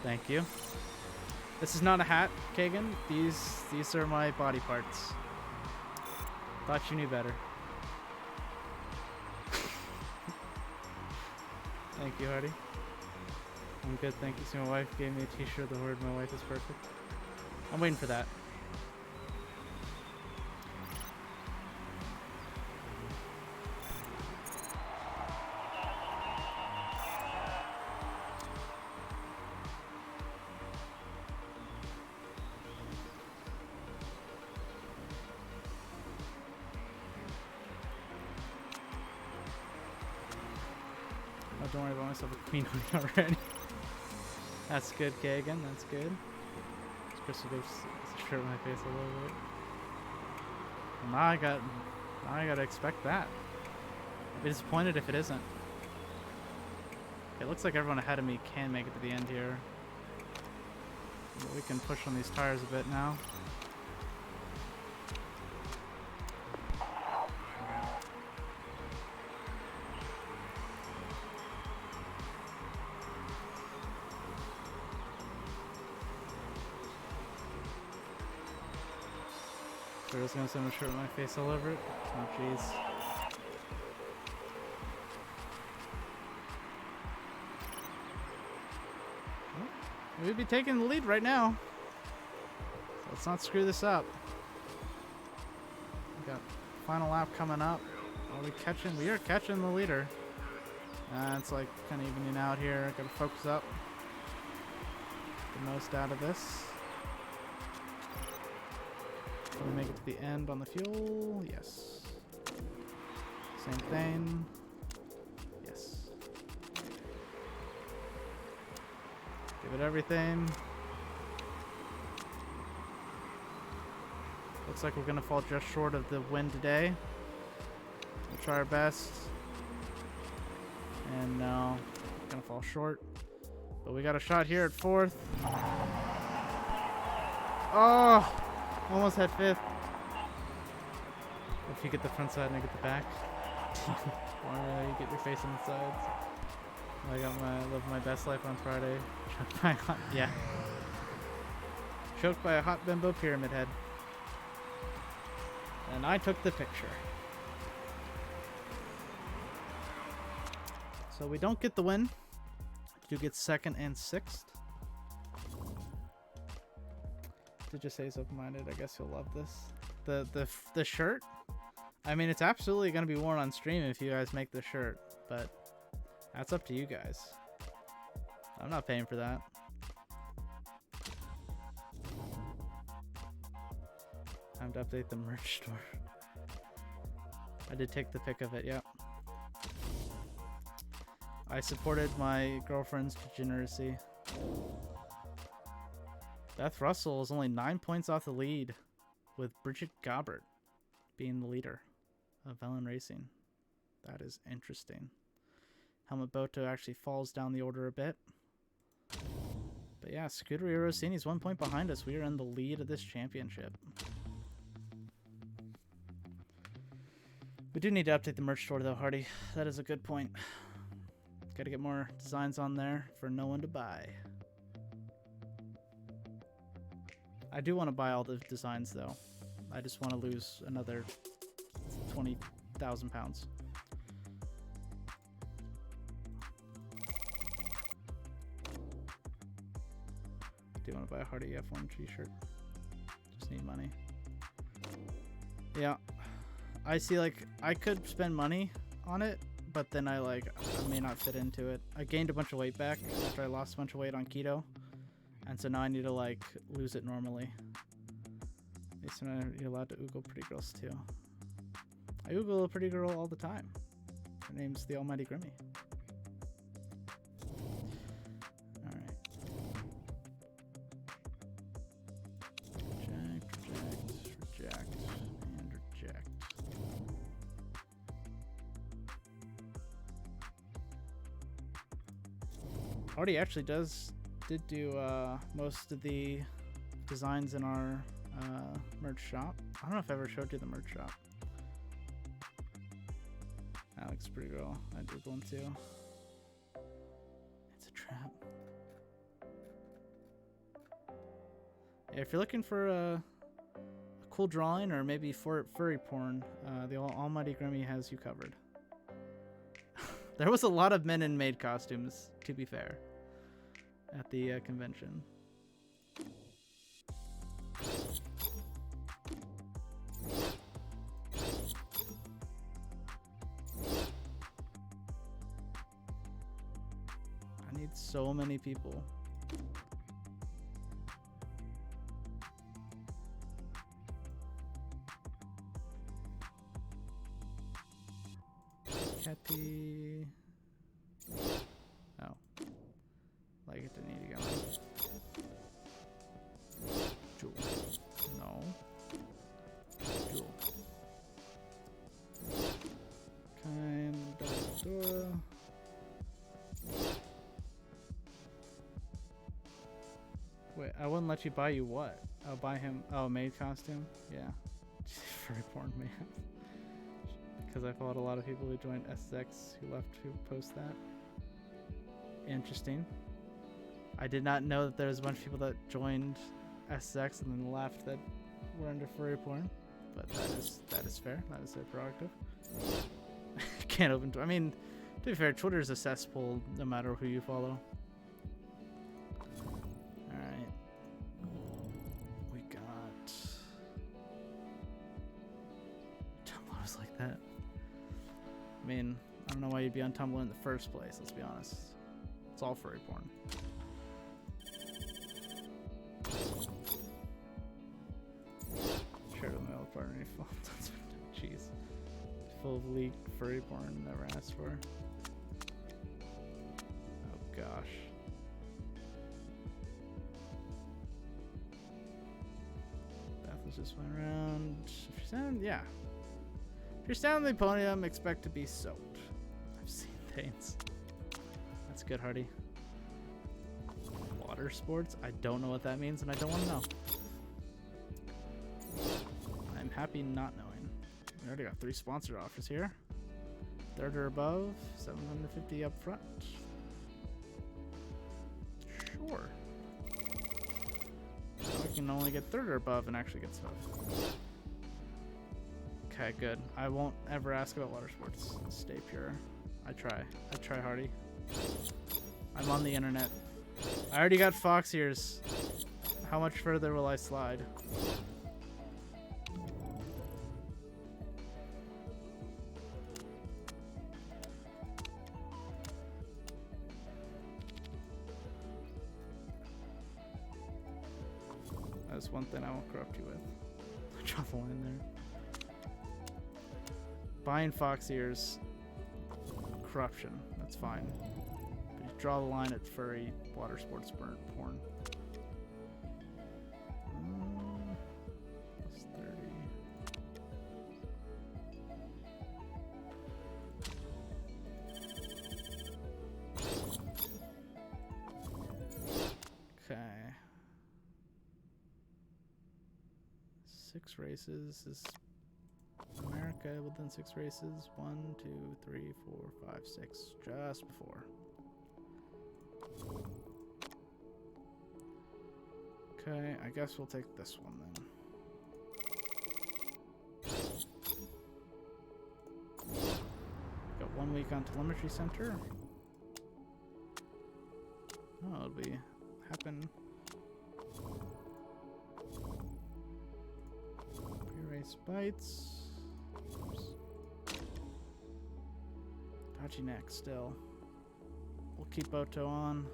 Thank you. This is not a hat, Kagan. These are my body parts. Thought you knew better. Thank you, Hardy. I'm good, thank you. So my wife gave me a t-shirt. The word my wife is perfect. I'm waiting for that. Oh, don't worry about myself a queen already. That's good, Kagan. That's good. Crystal Dave's shirt on my face a little bit. Now I gotta expect that. I'll be disappointed if it isn't. It looks like everyone ahead of me can make it to the end here. But we can push on these tires a bit now. I was gonna send a shirt with my face all over it. Oh jeez. We'd be taking the lead right now. So let's not screw this up. We got final lap coming up. Are we catching? We are catching the leader. It's like kind of evening out here. Gotta focus up. The most out of this. Can we make it to the end on the fuel? Yes. Same thing. Yes. Give it everything. Looks like we're gonna fall just short of the win today. We'll try our best. And no, gonna fall short. But we got a shot here at 4th. Oh! Almost had 5th. If you get the front side and I get the back. Or you get your face on the sides. I live my best life on Friday. Choked by a hot, yeah. Choked by a hot bimbo pyramid head. And I took the picture. So we don't get the win. We do get 2nd and 6th. To just say it's open-minded, I guess you'll love this. The shirt. I mean, it's absolutely gonna be worn on stream if you guys make the shirt, but that's up to you guys. I'm not paying for that. Time to update the merch store. I did take the pic of it, yep. I supported my girlfriend's degeneracy. Beth Russell is only 9 points off the lead, with Bridget Gobbert being the leader of Velen Racing. That is interesting. Helmut Boto actually falls down the order a bit. But yeah, Scuderia Rossini's 1 point behind us. We are in the lead of this championship. We do need to update the merch store though, Hardy. That is a good point. Gotta get more designs on there for no one to buy. I do want to buy all the designs though. I just want to lose another 20,000 pounds. I do want to buy a Hardy F1 t-shirt. Just need money. Yeah. I see, like, I could spend money on it, but then I may not fit into it. I gained a bunch of weight back after I lost a bunch of weight on keto. And so now I need to, like, lose it normally. At least you're allowed to oogle pretty girls, too. I oogle a pretty girl all the time. Her name's the Almighty Grimmy. Alright. Reject, and reject. Already actually did do most of the designs in our merch shop. I don't know if I ever showed you the merch shop. Alex pretty girl. I did one too. It's a trap. Yeah, if you're looking for a cool drawing or maybe for furry porn, the Almighty Grimmy has you covered. There was a lot of men in maid costumes, to be fair, at the convention. I need so many people. Catty. Oh. Like it didn't need to go. Jewel. No. Jewel. Kind of Dora. Wait, I wouldn't let you buy you what? I'll buy him. Oh, maid costume? Yeah. Furry porn man. Because I followed a lot of people who joined SX who left who post that. Interesting. I did not know that there was a bunch of people that joined SX and then left that were into furry porn. But that is fair. That is their prerogative. Can't open. I mean, to be fair, Twitter is a cesspool no matter who you follow. Alright. We got downloads like that. mean, I don't know why you'd be on Tumblr in the first place, let's be honest. It's all furry porn. Share with my old partner. Jeez. Full of leaked furry porn never asked for. Oh gosh. Beth was just went around. If you're standing, yeah. If you're standing on the podium, expect to be soaked. I've seen things. That's good, Hardy. Water sports? I don't know what that means, and I don't want to know. I'm happy not knowing. We already got 3 sponsored offers here. Third or above, $750 up front. Sure. I can only get third or above and actually get stuff. Okay, good. I won't ever ask about water sports. Stay pure. I try hardy. I'm on the internet. I already got fox ears. How much further will I slide? That's one thing I won't corrupt you with. Draw the line there. Buying fox ears, corruption. That's fine. But you draw the line at furry water sports porn. Plus 30. Okay. 6 races is America within 6 races. 1, 2, 3, 4, 5, 6. Just before. Okay, I guess we'll take this one then. Got 1 week on telemetry center. Oh, it'll be happen. Pre-race bites. Oops. Dodgy neck still. We'll keep Boto on.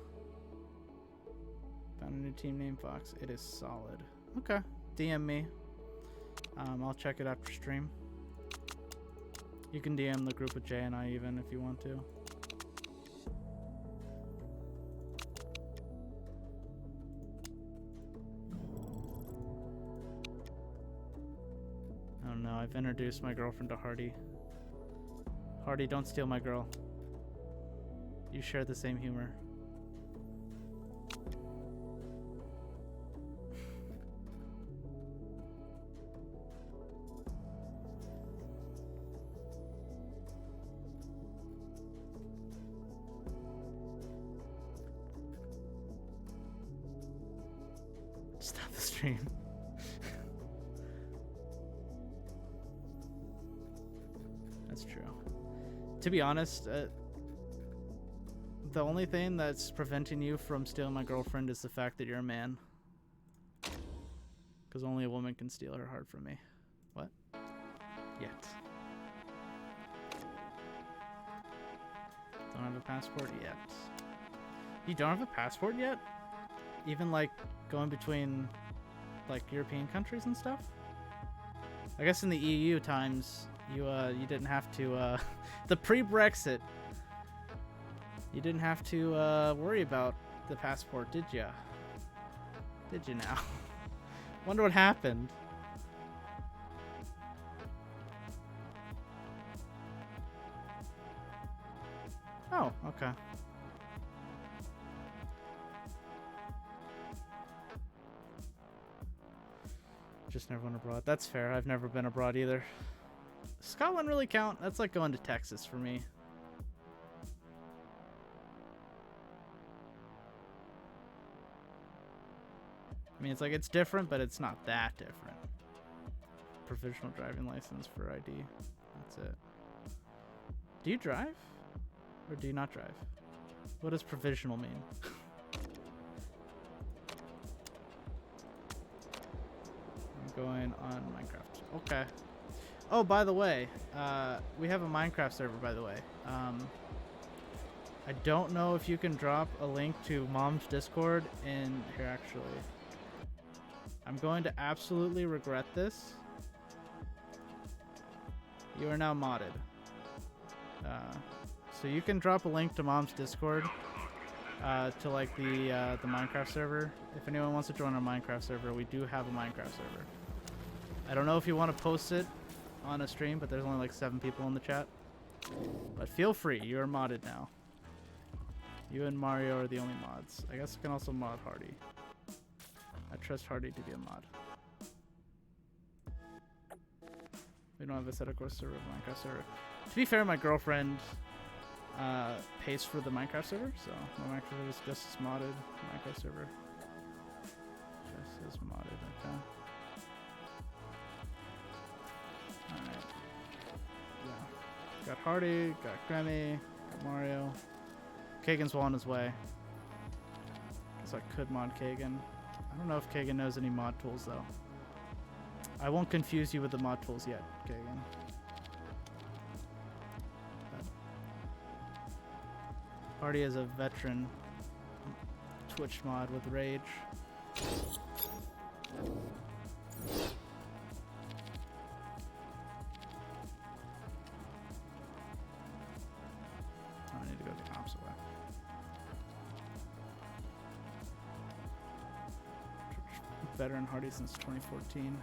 Found a new team name, Fox. It is solid. Okay. DM me. I'll check it after stream. You can DM the group with Jay and I even if you want to. I don't know. I've introduced my girlfriend to Hardy. Hardy, don't steal my girl. You share the same humor. Stop the stream. That's true. To be honest, the only thing that's preventing you from stealing my girlfriend is the fact that you're a man. Because only a woman can steal her heart from me. What? Yet. Don't have a passport yet. You don't have a passport yet? Even like going between like European countries and stuff? I guess in the EU times you didn't have to the pre-Brexit you didn't have to worry about the passport, did ya? Did you now? Wonder what happened. Oh, okay. Just never went abroad. That's fair. I've never been abroad either. Scotland really count? That's like going to Texas for me. I mean, it's like it's different, but it's not that different. Provisional driving license for ID. That's it. Do you drive? Or do you not drive? What does provisional mean? I'm going on Minecraft. Okay. Oh, by the way, we have a Minecraft server, by the way. I don't know if you can drop a link to Mom's Discord in here, actually. I'm going to absolutely regret this. You are now modded. So you can drop a link to Mom's Discord to like the Minecraft server. If anyone wants to join our Minecraft server, we do have a Minecraft server. I don't know if you want to post it on a stream, but there's only like 7 people in the chat. But feel free, you are modded now. You and Mario are the only mods. I guess I can also mod Hardy. I trust Hardy to be a mod. We don't have a set of course server, Minecraft server. To be fair, my girlfriend pays for the Minecraft server, so my Minecraft server is just as modded. Minecraft server just as modded. Okay. All right. Yeah. Got Hardy, got Grammy, got Mario. Kagan's well on his way. Guess I could mod Kagan. I don't know if Kagan knows any mod tools though. I won't confuse you with the mod tools yet, Kagan. Hardy is a veteran Twitch mod with Rage. I need to go the opposite way. Veteran Hardy since 2014.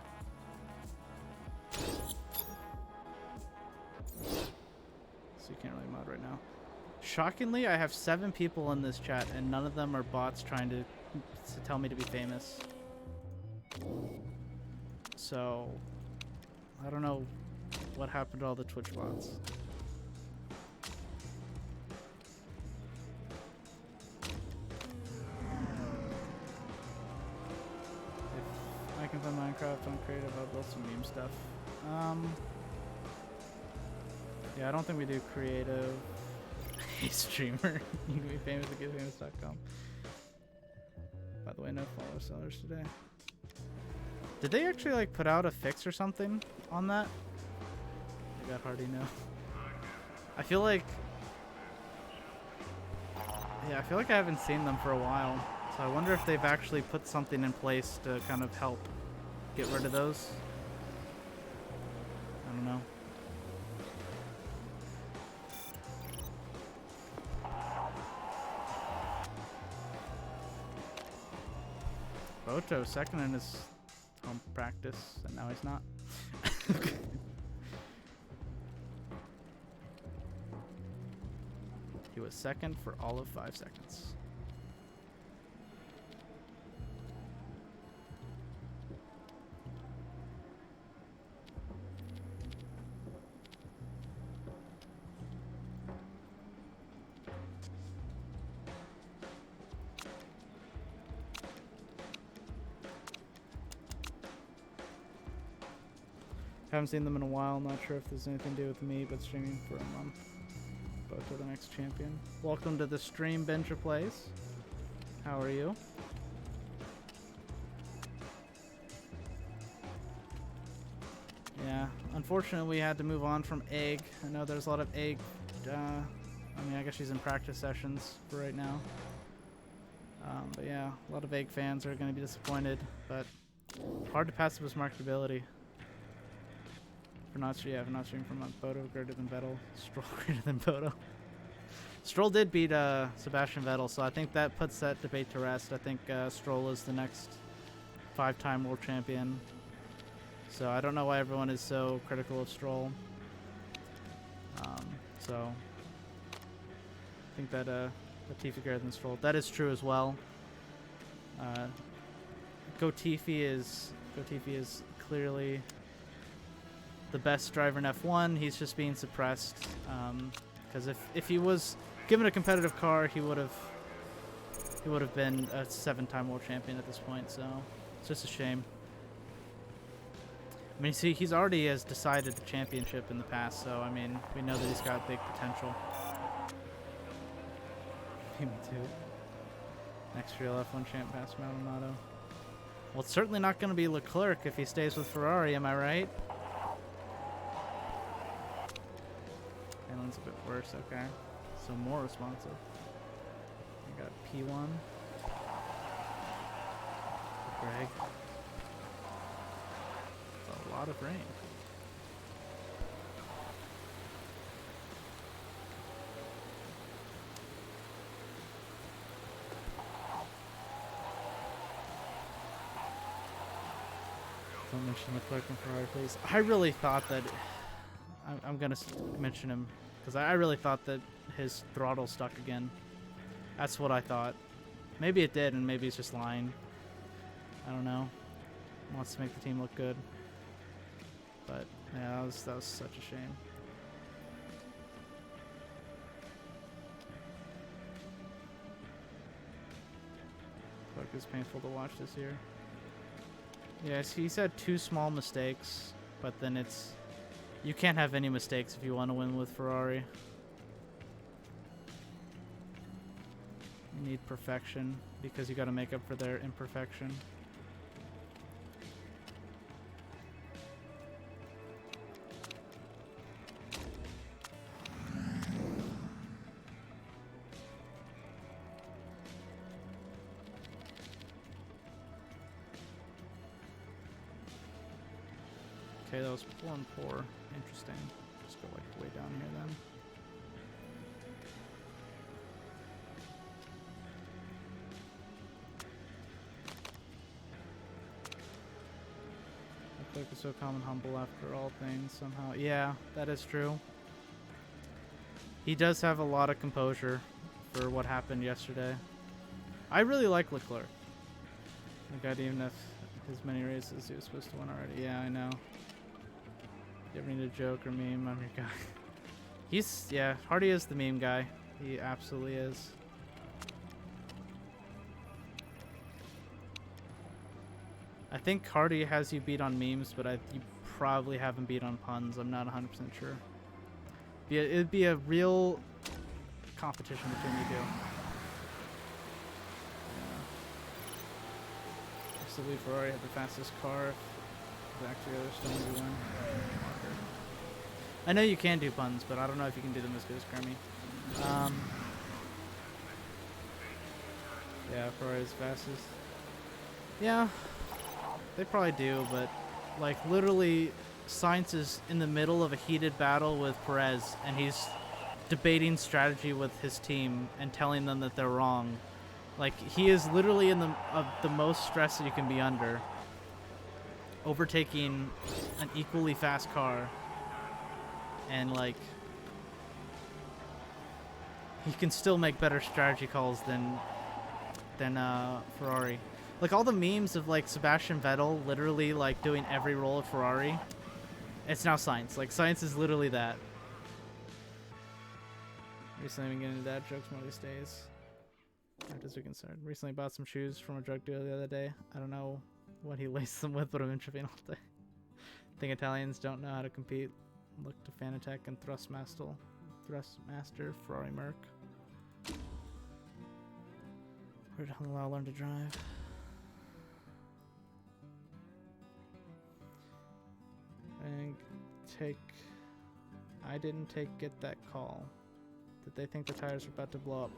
So you can't really mod right now. Shockingly, I have 7 people in this chat, and none of them are bots trying to tell me to be famous. So, I don't know what happened to all the Twitch bots. If I can find Minecraft on creative, I'll build some meme stuff. Yeah, I don't think we do creative. Hey, streamer. You can be famous at getfamous.com. By the way, no follower sellers today. Did they actually like put out a fix or something on that? I got Hardy now. I feel like I haven't seen them for a while. So I wonder if they've actually put something in place to kind of help get rid of those. I don't know. Boto second in his home practice, and now he's not. He was second for all of 5 seconds. Haven't seen them in a while. Not sure if there's anything to do with me, but streaming for a month. Boto the next champion. Welcome to the stream, Bencher Plays. How are you? Yeah, unfortunately we had to move on from Egg. I know there's a lot of Egg. I mean, I guess she's in practice sessions for right now. But yeah, a lot of Egg fans are going to be disappointed, but hard to pass up his marketability. For not streaming from Boto greater than Vettel. Stroll greater than Boto. Stroll did beat Sebastian Vettel, so I think that puts that debate to rest. I think Stroll is the next 5-time world champion. So I don't know why everyone is so critical of Stroll. So I think that Latifi greater than Stroll. That is true as well. Latifi is clearly the best driver in F1. He's just being suppressed because if he was given a competitive car, he would have been a 7-time world champion at this point. So it's just a shame. I mean, see, he's already has decided the championship in the past, so I mean, we know that he's got big potential. Me too. Next real F1 champ past Maldonado. Well, it's certainly not going to be Leclerc if he stays with Ferrari, am I right? one's a bit worse. Okay, so more responsive. I got P1. Greg. It's a lot of rain. Don't mention Leclerc and Ferrari, please. I really thought that... I'm going to mention him, because I really thought that his throttle stuck again. That's what I thought. Maybe it did, and maybe he's just lying. I don't know. Wants to make the team look good. But, yeah, that was such a shame. Leclerc is painful to watch this year. Yes, he's had 2 small mistakes, but then it's... You can't have any mistakes if you want to win with Ferrari. You need perfection, because you got to make up for their imperfection. Okay, that was 4 and 4. Interesting. Just go like way down here then. Leclerc is so calm and humble after all things somehow. Yeah, that is true. He does have a lot of composure for what happened yesterday. I really like Leclerc. Like, I didn't even have as many races he was supposed to win already. Yeah, I know. You ever need a joke or meme? I'm your guy. He's, yeah, Hardy is the meme guy. He absolutely is. I think Hardy has you beat on memes, but you probably haven't beat on puns. I'm not 100% sure. It'd be a real competition between you two. Yeah. Absolutely, Ferrari had the fastest car. Actually, there's still one. I know you can do puns, but I don't know if you can do them as good as Grammy. Yeah, Ferrari's fastest. Yeah, they probably do, but like literally, Sainz is in the middle of a heated battle with Perez, and he's debating strategy with his team and telling them that they're wrong. Like, he is literally in the most stress that you can be under, overtaking an equally fast car, and like he can still make better strategy calls than Ferrari. Like, all the memes of like Sebastian Vettel literally like doing every role of Ferrari, it's now Sainz. Like, Sainz is literally that. Recently I've been getting into dad jokes more these days. Not as we concerned. Recently bought some shoes from a drug dealer the other day. I don't know what he laced them with, but I've been tripping all day. I think Italians don't know how to compete. Look to Fanatec and Thrustmaster, Ferrari Merc. Where did Hung Lao learn to drive? I didn't get that call. Did they think the tires were about to blow up?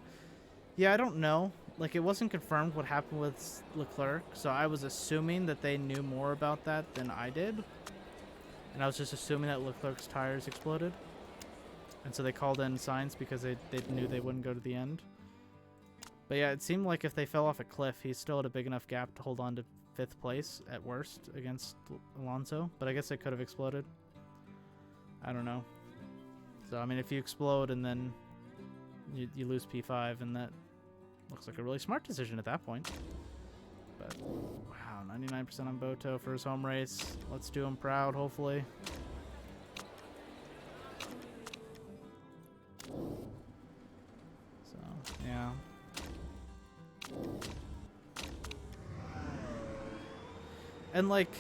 Yeah, I don't know. Like, it wasn't confirmed what happened with Leclerc, so I was assuming that they knew more about that than I did. And I was just assuming that Leclerc's tires exploded. And so they called in Sainz because they knew they wouldn't go to the end. But yeah, it seemed like if they fell off a cliff, he still had a big enough gap to hold on to 5th place at worst against Alonso. But I guess it could have exploded. I don't know. So, I mean, if you explode and then you lose P5, and that looks like a really smart decision at that point. But, wow, 99% on Boto for his home race. Let's do him proud, hopefully. So, yeah. And, like,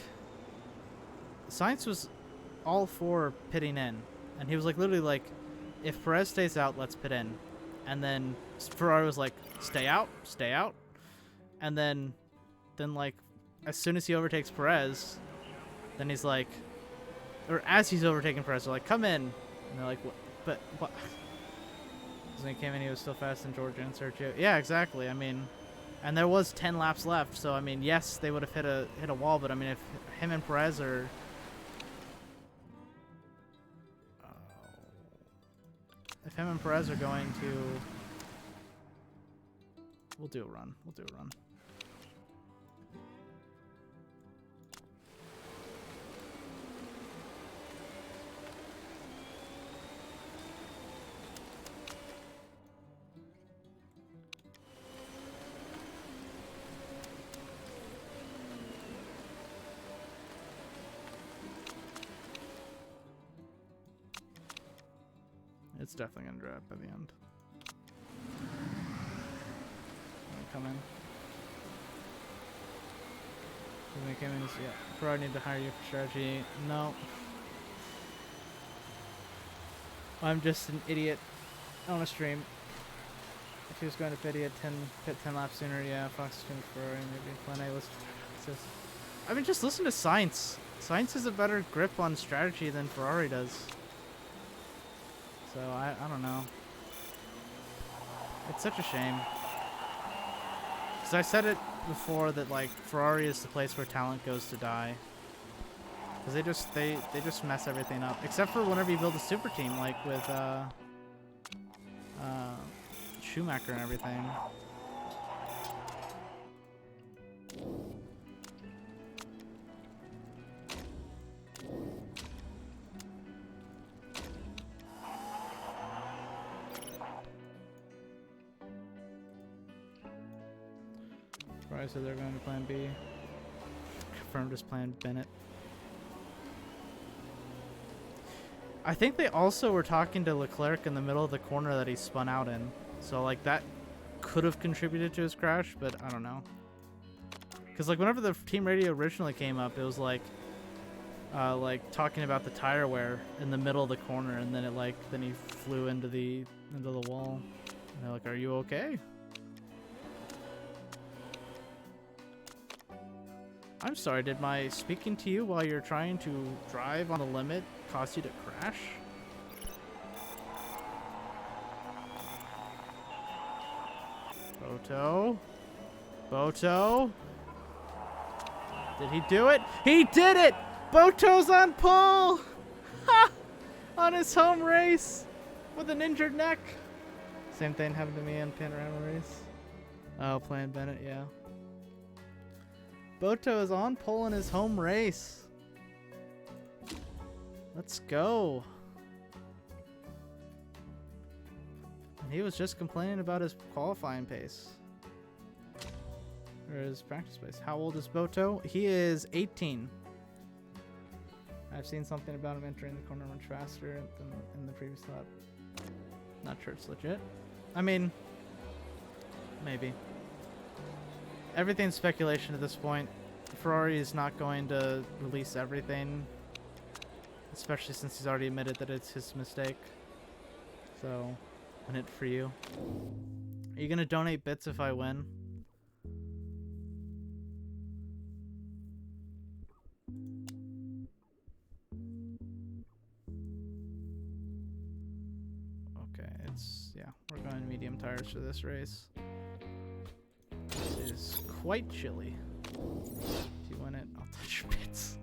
Sainz was all for pitting in. And he was, like, literally like, if Perez stays out, let's pit in. And then Ferrari was like, stay out, stay out. And then like, as soon as he overtakes Perez, then he's like, or as he's overtaking Perez, they're like, come in. And they're like, what? But what? When he came in, he was still fast than Georgia and Sergio. Yeah, exactly. I mean, and there was 10 laps left, so I mean, yes, they would have hit a wall, but I mean, if him and Perez are going to, we'll do a run. We'll do a run. It's definitely gonna drop by the end. Come in. When they came in, yeah. Probably need to hire you for strategy. No. I'm just an idiot on a stream. If he was going to pit, he had 10 laps sooner. Yeah, Fox tuned for maybe plan A list. I mean, just listen to Sainz. Sainz has a better grip on strategy than Ferrari does. So I don't know. It's such a shame. Because I said it before that like Ferrari is the place where talent goes to die. Because they just mess everything up. Except for whenever you build a super team, like with Schumacher and everything. Ferrari said they're going to plan B. Confirmed as plan Bennett. I think they also were talking to Leclerc in the middle of the corner that he spun out in. So like that could have contributed to his crash, but I don't know. Because like whenever the team radio originally came up, it was like talking about the tire wear in the middle of the corner, and then then he flew into the wall. And they're like, "Are you okay?" I'm sorry, did my speaking to you while you're trying to drive on the limit cause you to crash? Boto? Boto? Did he do it? He did it! Boto's on pole! Ha! On his home race! With an injured neck! Same thing happened to me in Panorama race. Oh, playing Bennett, yeah. Boto is on pole in his home race. Let's go. And he was just complaining about his qualifying pace. Or his practice pace. How old is Boto? He is 18. I've seen something about him entering the corner much faster than in the previous lap. Not sure it's legit. I mean, maybe. Everything's speculation at this point. Ferrari is not going to release everything, especially since he's already admitted that it's his mistake. So, win it for you. Are you going to donate bits if I win? Okay, yeah, we're going medium tires for this race. It is quite chilly. If you win it, I'll touch your bits.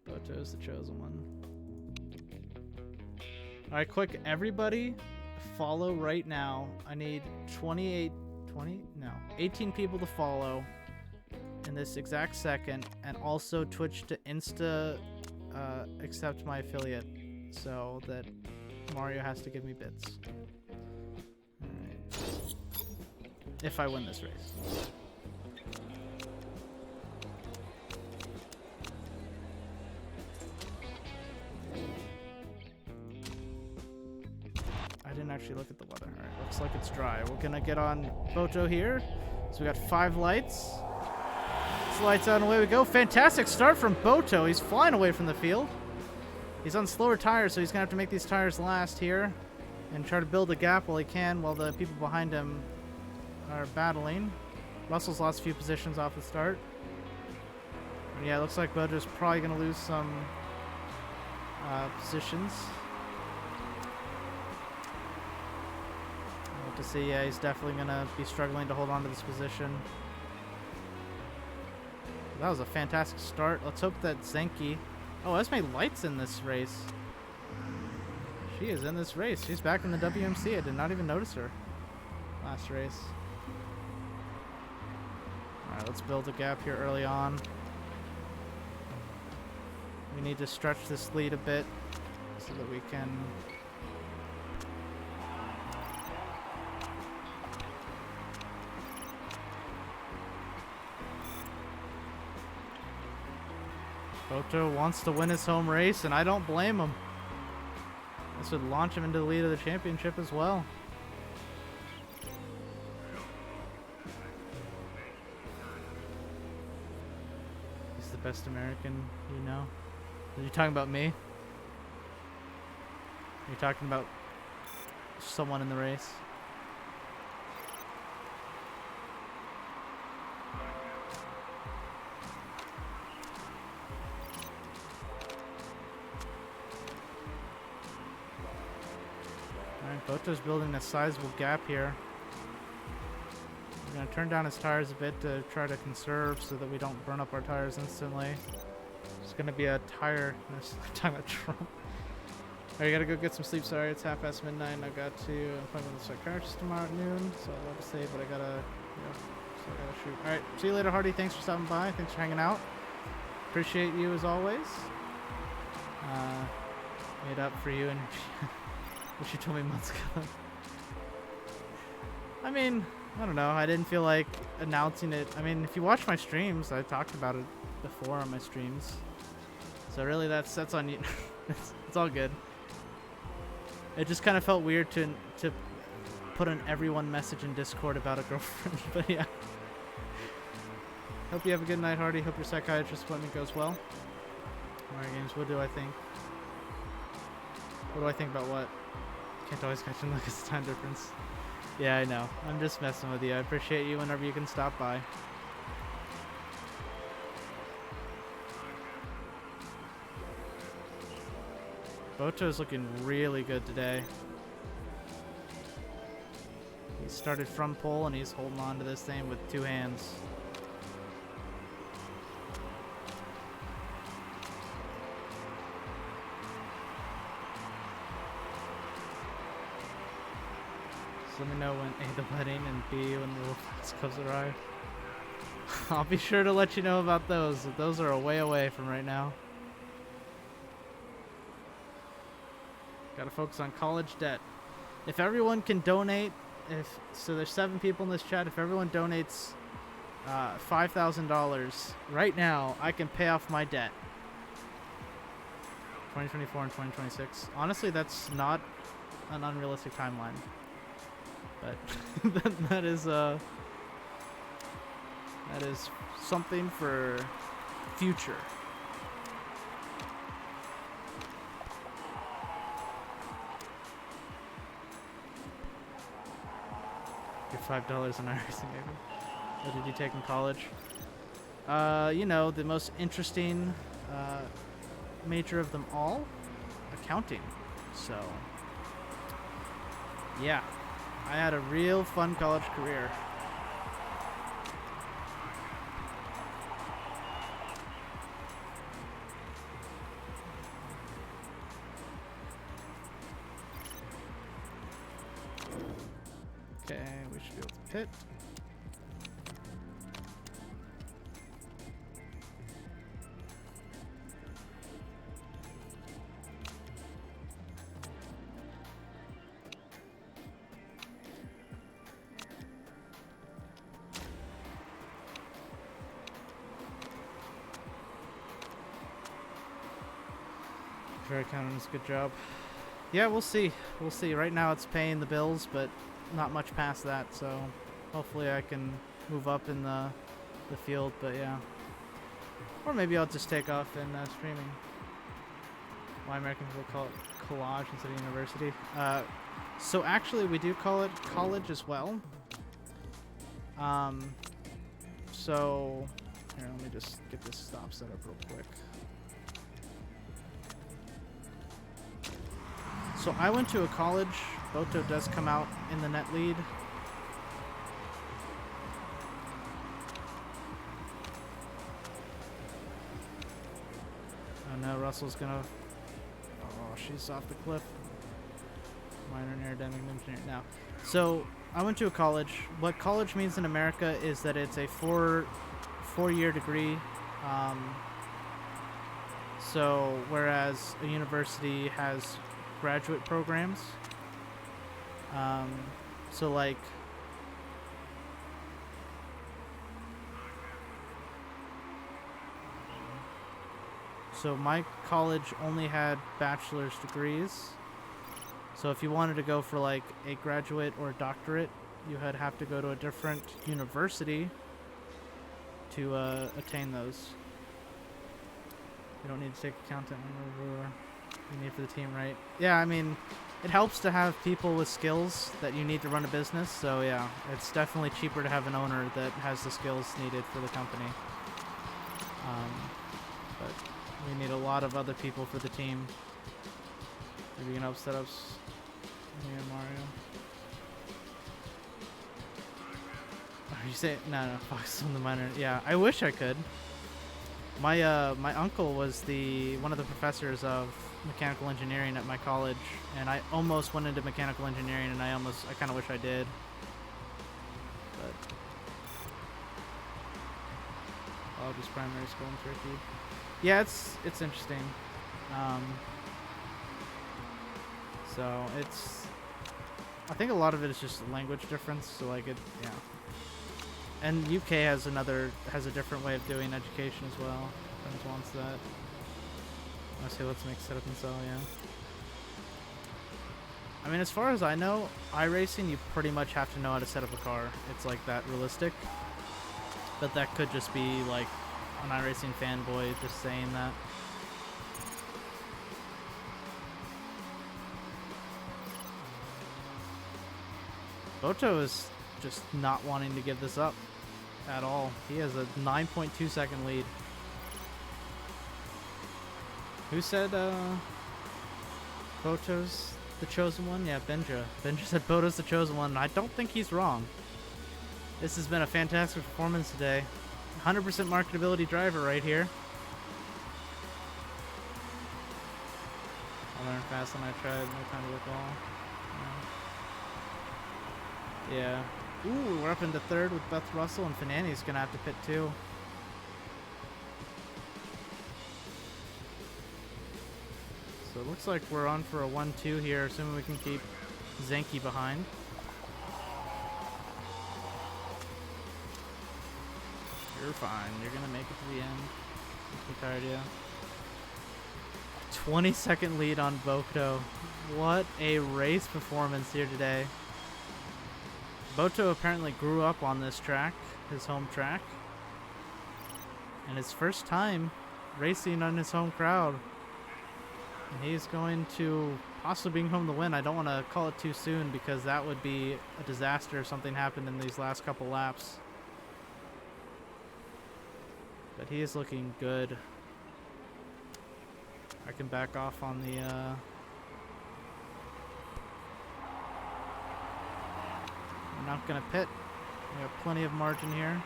Boto's the chosen one. Alright, quick, everybody follow right now. I need 18 people to follow in this exact second, and also Twitch to insta accept my affiliate so that Mario has to give me bits. If I win this race. I didn't actually look at the weather. Alright, looks like it's dry. We're gonna get on Boto here. So we got 5 lights. Lights out and away we go. Fantastic start from Boto. He's flying away from the field. He's on slower tires, so he's gonna have to make these tires last here and try to build a gap while he can, while the people behind him are battling. Russell's lost a few positions off the start. Yeah, it looks like Boto's probably going to lose some positions. To see, yeah, he's definitely gonna be struggling to hold on to this position. That was a fantastic start. Let's hope that Zenki... Oh, Esme Light's in this race. She is in this race. She's back in the WMC. I did not even notice her last race. Alright, let's build a gap here early on. We need to stretch this lead a bit so that we can... Boto wants to win his home race, and I don't blame him. This would launch him into the lead of the championship as well. He's the best American you know. Are you talking about me? Are you talking about someone in the race? Boto's building a sizable gap here. We're going to turn down his tires a bit to try to conserve so that we don't burn up our tires instantly. It's going to be a tire... I'm talking about Trump. Alright, you got to go get some sleep. Sorry, it's half past midnight and I got to an appointment with the psychiatrist tomorrow at noon. So I love to say, but I got to... Yeah, so I got to shoot. Alright, see you later, Hardy. Thanks for stopping by. Thanks for hanging out. Appreciate you as always. Made up for you and... What you told me months ago. I mean, I don't know. I didn't feel like announcing it. I mean, if you watch my streams, I talked about it before on my streams. So really, that's on you. It's all good. It just kind of felt weird to put an everyone message in Discord about a girlfriend. But yeah. Hope you have a good night, Hardy. Hope your psychiatrist appointment goes well. Mario games. What do I think? What do I think about what? Can't always catch and look at the time difference. Yeah, I know. I'm just messing with you. I appreciate you whenever you can stop by. Boto is looking really good today. He started from pole and he's holding on to this thing with two hands. So let me know when A, the wedding, and B, when the little Cubs arrive. I'll be sure to let you know about those. Those are a way away from right now. Gotta focus on college debt. If everyone can donate, so there's 7 people in this chat, if everyone donates $5,000 right now, I can pay off my debt. 2024 and 2026. Honestly, that's not an unrealistic timeline. But that is something for future. Your $5 in iRacing, maybe. What did you take in college? You know, the most interesting major of them all, accounting. So, yeah. I had a real fun college career. Okay, we should be able to pit. Very Countenance, good job. Yeah, we'll see. We'll see. Right now it's paying the bills, but not much past that, so hopefully I can move up in the field, but yeah. Or maybe I'll just take off in streaming. Why American people call it collage instead of university. So actually we do call it college as well. So here, let me just get this stop set up real quick. So I went to a college. Boto does come out in the net lead. Oh no, Russell's gonna... Oh, she's off the cliff. Minor in aerodynamic engineering now. So I went to a college. What college means in America is that it's a four-year degree. So whereas a university has graduate programs, so like my college only had bachelor's degrees. So if you wanted to go for like a graduate or a doctorate, you would have to go to a different university to attain those. You don't need to take accountant you need for the team, right? Yeah, I mean, it helps to have people with skills that you need to run a business. So yeah, it's definitely cheaper to have an owner that has the skills needed for the company. But we need a lot of other people for the team. Maybe you can help set up Mario. Are you saying no? Fox on the minor. Yeah, I wish I could. My uncle was one of the professors of mechanical engineering at my college, and I almost went into mechanical engineering, and I kind of wish I did. But I'll just primary school in Turkey. Yeah, it's interesting. So I think a lot of it is just a language difference. So like yeah. And UK has a different way of doing education as well. Friends wants that. Okay, let's make setup and sell, yeah. I mean, as far as I know, iRacing, you pretty much have to know how to set up a car. It's like that realistic. But that could just be like an iRacing fanboy just saying that. Boto is just not wanting to give this up at all. He has a 9.2 second lead. Who said Boto's the chosen one? Yeah, Benja. Benja said Boto's the chosen one, and I don't think he's wrong. This has been a fantastic performance today. 100% marketability driver right here. I learned fast and I tried. No time to look all. Yeah. Ooh, we're up into third with Beth Russell, and Fanani's gonna have to pit too. So it looks like we're on for a 1-2 here, assuming we can keep Zenki behind. You're fine. You're gonna make it to the end. I'm tired, yeah. 20-second lead on Boto. What a race performance here today. Boto apparently grew up on this track, his home track, and his first time racing on his home crowd. And he's going to possibly bring home the win. I don't want to call it too soon because that would be a disaster if something happened in these last couple laps. But he is looking good. I can back off on the... I'm not going to pit. We have plenty of margin here.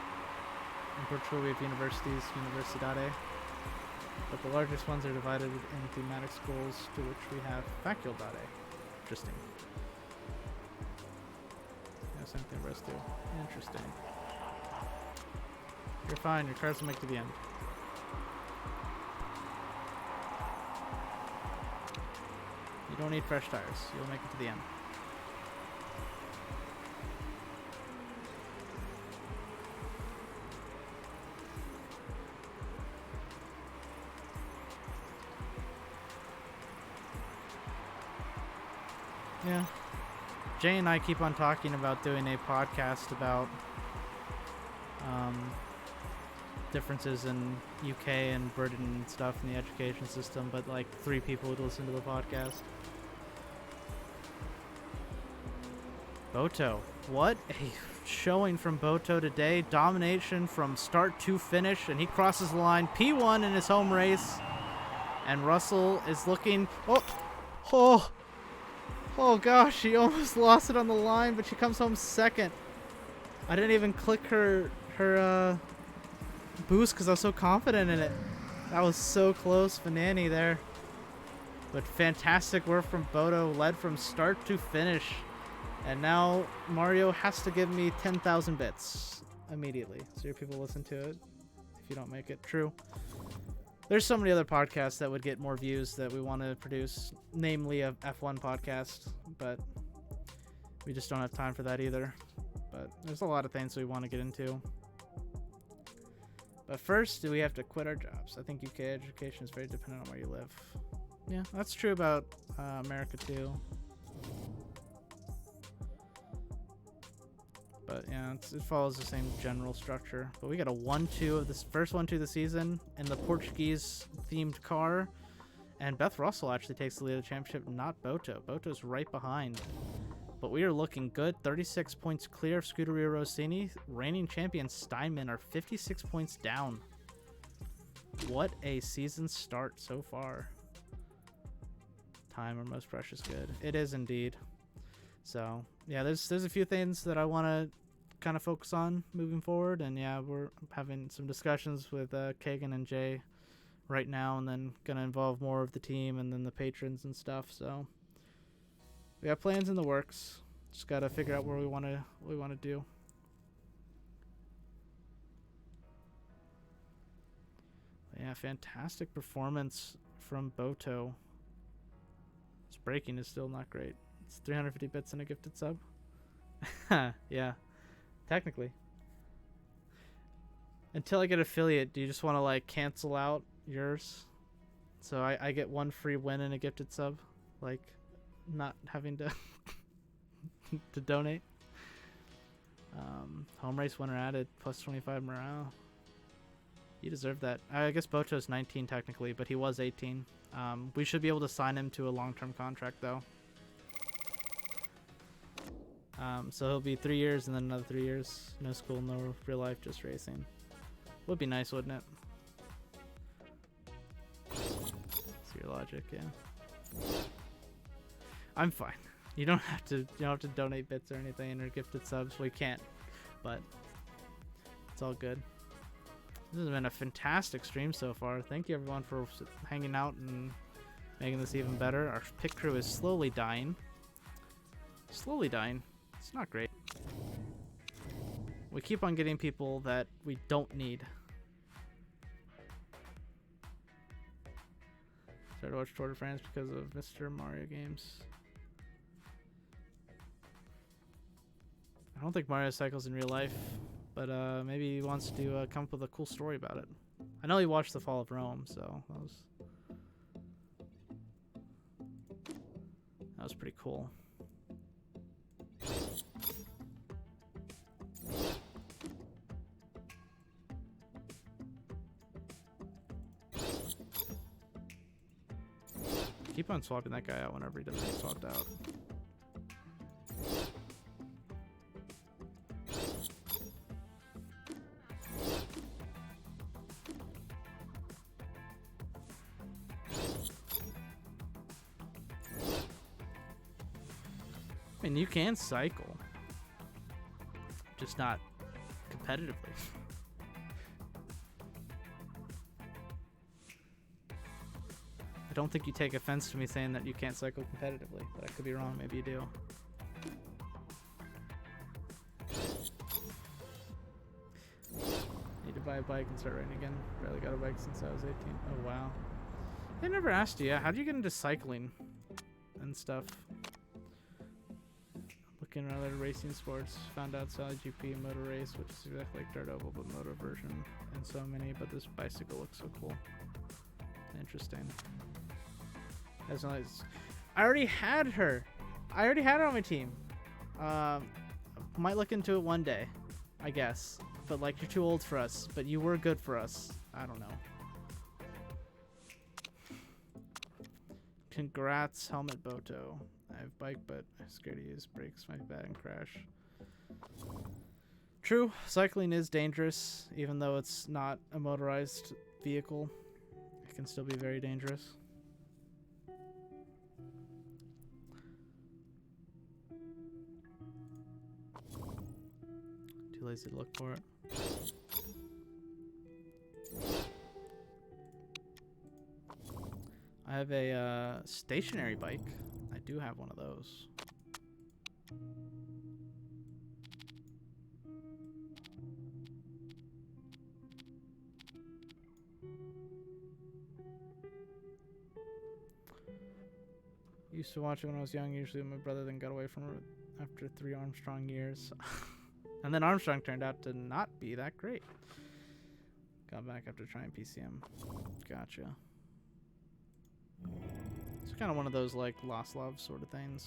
In Portugal we have universities, Universidade. But the largest ones are divided in thematic schools, to which we have Faculdade. Interesting. Yeah, same thing for us too. Interesting. You're fine, your cars will make it to the end. You don't need fresh tires, you'll make it to the end. Yeah. Jay and I keep on talking about doing a podcast about differences in UK and Britain and stuff in the education system, but like 3 people would listen to the podcast. Boto. What a showing from Boto today. Domination from start to finish, and he crosses the line. P1 in his home race. And Russell is looking... Oh! Oh gosh, she almost lost it on the line, but she comes home second. I didn't even click her boost because I was so confident in it. That was so close, Fanani there. But fantastic work from Boto, led from start to finish. And now Mario has to give me 10,000 bits immediately. So your people listen to it if you don't make it true. There's so many other podcasts that would get more views that we want to produce, namely a F1 podcast, but we just don't have time for that either. But there's a lot of things we want to get into. But first, do we have to quit our jobs? I think UK education is very dependent on where you live. Yeah, that's true about America too. But yeah, it follows the same general structure. But we got a 1-2 of this first 1-2 of the season in the Portuguese themed car. And Beth Russell actually takes the lead of the championship, not Boto. Boto's right behind. But we are looking good. 36 points clear of Scuderia Rossini. Reigning champion Steinman are 56 points down. What a season start so far. Time, our most precious good. It is indeed. So yeah, there's a few things that I want to kind of focus on moving forward, and yeah, we're having some discussions with Kagan and Jay right now, and then gonna involve more of the team and then the patrons and stuff. So we have plans in the works. Just gotta figure out where we want to do. But yeah, fantastic performance from Boto. His braking is still not great. It's 350 bits and a gifted sub. Yeah, technically. Until I get affiliate, do you just want to like cancel out yours? So I get one free win and a gifted sub, like not having to to donate. Home race winner added, plus 25 morale. You deserve that. I guess Boto's 19 technically, but he was 18. We should be able to sign him to a long-term contract though. So he'll be 3 years and then another 3 years. No school, no real life, just racing. Would be nice, wouldn't it? See your logic, yeah. I'm fine. You don't have to donate bits or anything or gifted subs. We can't, but it's all good. This has been a fantastic stream so far. Thank you everyone for hanging out and making this even better. Our pit crew is slowly dying. Slowly dying. It's not great. We keep on getting people that we don't need. Started to watch Tour de France because of Mr. Mario games. I don't think Mario cycles in real life, but maybe he wants to come up with a cool story about it. I know he watched The Fall of Rome, so that was pretty cool. Keep on swapping that guy out whenever he doesn't get swapped out. I mean, you can cycle, just not competitively. I don't think you take offense to me saying that you can't cycle competitively, but I could be wrong. Maybe you do. Need to buy a bike and start riding again. Barely got a bike since I was 18. Oh, wow. I never asked you, how did you get into cycling and stuff? Looking around at racing sports, found out Solid GP and Motor Race, which is exactly like Dirt Oval, but moto version, and so many, but this bicycle looks so cool. Interesting. That's nice. I already had her. I already had her on my team. Might look into it one day, I guess. But like, you're too old for us, but you were good for us. I don't know. Congrats, Helmet Boto. I have bike, but I'm scared to use brakes. Might be bad and crash. True, cycling is dangerous, even though it's not a motorized vehicle. It can still be very dangerous. lazy to look for it. I have a stationary bike. I do have one of those. Used to watch it when I was young, usually with my brother, then got away from it after 3 Armstrong years. And then Armstrong turned out to not be that great. Got back after trying PCM. Gotcha. It's kind of one of those like lost love sort of things.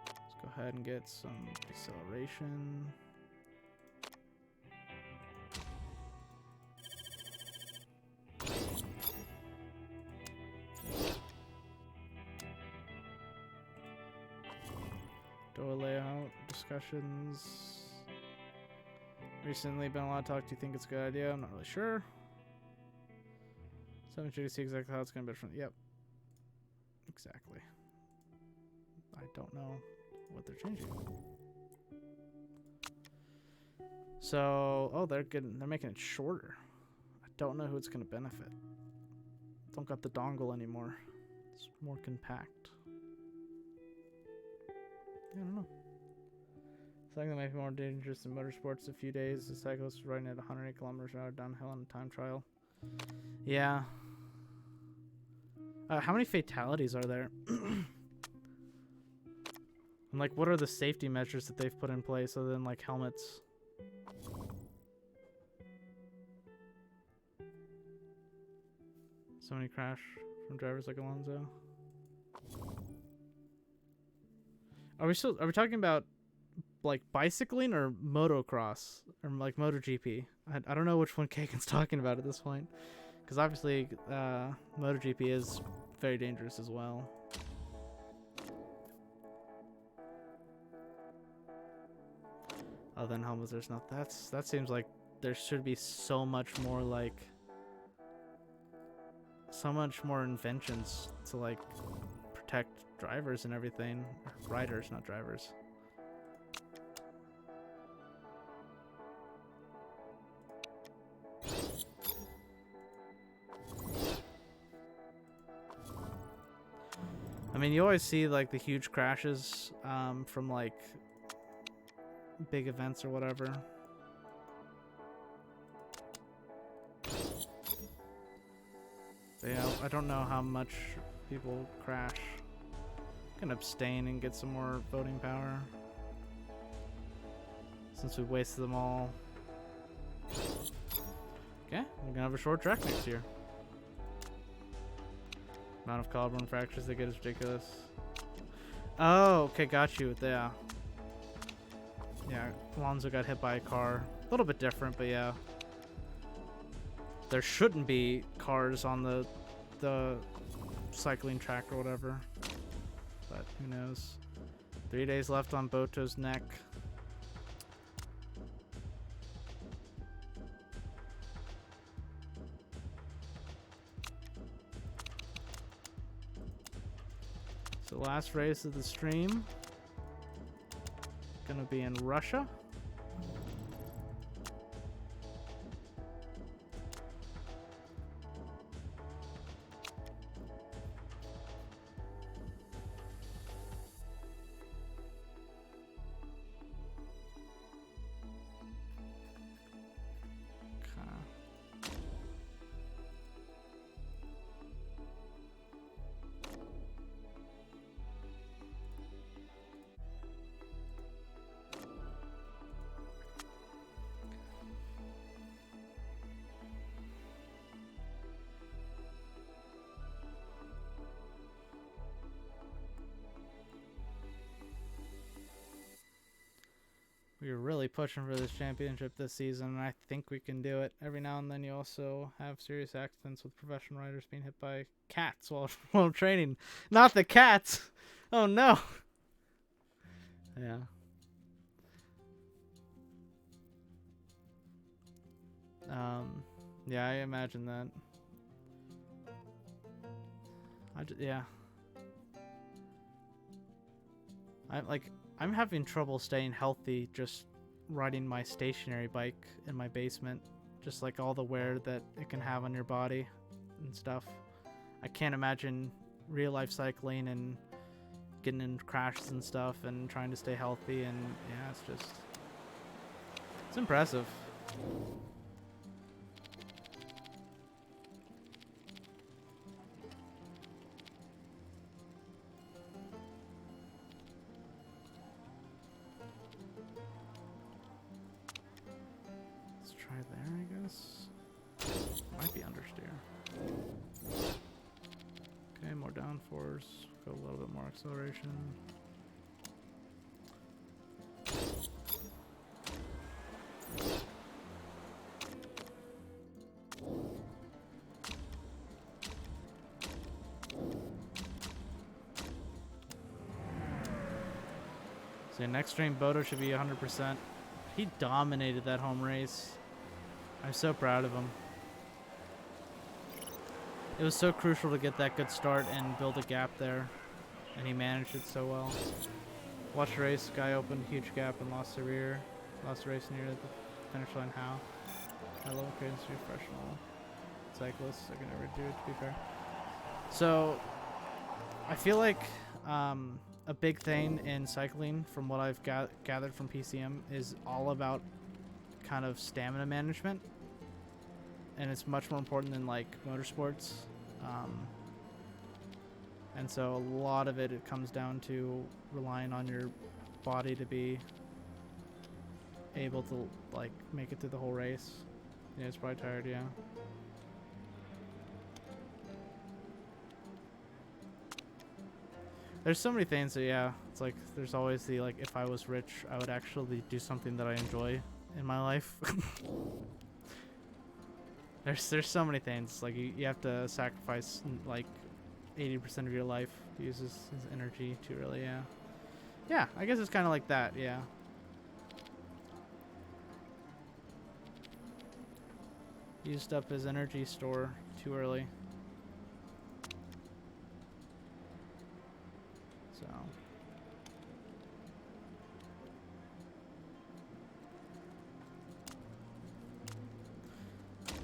Let's go ahead and get some deceleration. Door layout discussions. Recently been a lot of talk. Do you think it's a good idea? I'm not really sure. So I'm sure to see exactly how it's going to be different. Yep. Exactly. I don't know what they're changing. So, oh, they're making it shorter. I don't know who it's going to benefit. Don't got the dongle anymore. It's more compact. I don't know. Cycling might be more dangerous in motorsports. A few days, the cyclist was riding at 108 kilometers an hour downhill on a time trial. Yeah. How many fatalities are there? And like, what are the safety measures that they've put in place other than like helmets? So many crash from drivers like Alonso. Are we talking about like bicycling or motocross or like MotoGP? I don't know which one Kagan's talking about at this point, because obviously MotoGP is very dangerous as well. Other than helmets, there's not. That seems like there should be so much more like inventions to like protect drivers and everything. Riders, not drivers. I mean, you always see like the huge crashes from like big events or whatever. But yeah, I don't know how much people crash. I can abstain and get some more voting power since we wasted them all. Okay, we're gonna have a short track next year. Amount of collarbone fractures they get is ridiculous. Oh, okay, got you. Yeah. Yeah, Alonso got hit by a car. A little bit different, but yeah. There shouldn't be cars on the cycling track or whatever. But who knows. 3 days left on Boto's neck. So last race of the stream. Gonna be in Russia. We were really pushing for this championship this season, and I think we can do it. Every now and then you also have serious accidents with professional riders being hit by cats while training. Not the cats! Oh no! Yeah. Yeah, I imagine that. Yeah. I'm having trouble staying healthy just riding my stationary bike in my basement. Just like all the wear that it can have on your body and stuff. I can't imagine real life cycling and getting in crashes and stuff and trying to stay healthy, and yeah, it's impressive. Let's try there, I guess. Might be understeer. Okay, more downforce. Go a little bit more acceleration. So next stream, Boto should be 100%. He dominated that home race. I'm so proud of him. It was so crucial to get that good start and build a gap there, and he managed it so well. Watch the race, guy opened huge gap and lost the rear. Lost the race near the finish line. How? Hello, okay, it's professional cyclists. I can never do it, to be fair. So, I feel like a big thing in cycling, from what I've gathered from PCM, is all about kind of stamina management. And it's much more important than like motorsports, and so a lot of it comes down to relying on your body to be able to like make it through the whole race. Yeah, it's probably tired. Yeah. There's so many things that, yeah, it's like there's always the like, if I was rich, I would actually do something that I enjoy in my life. There's so many things, like you have to sacrifice like 80% of your life to use his energy to really, yeah, I guess it's kind of like that, yeah. Used up his energy store too early. So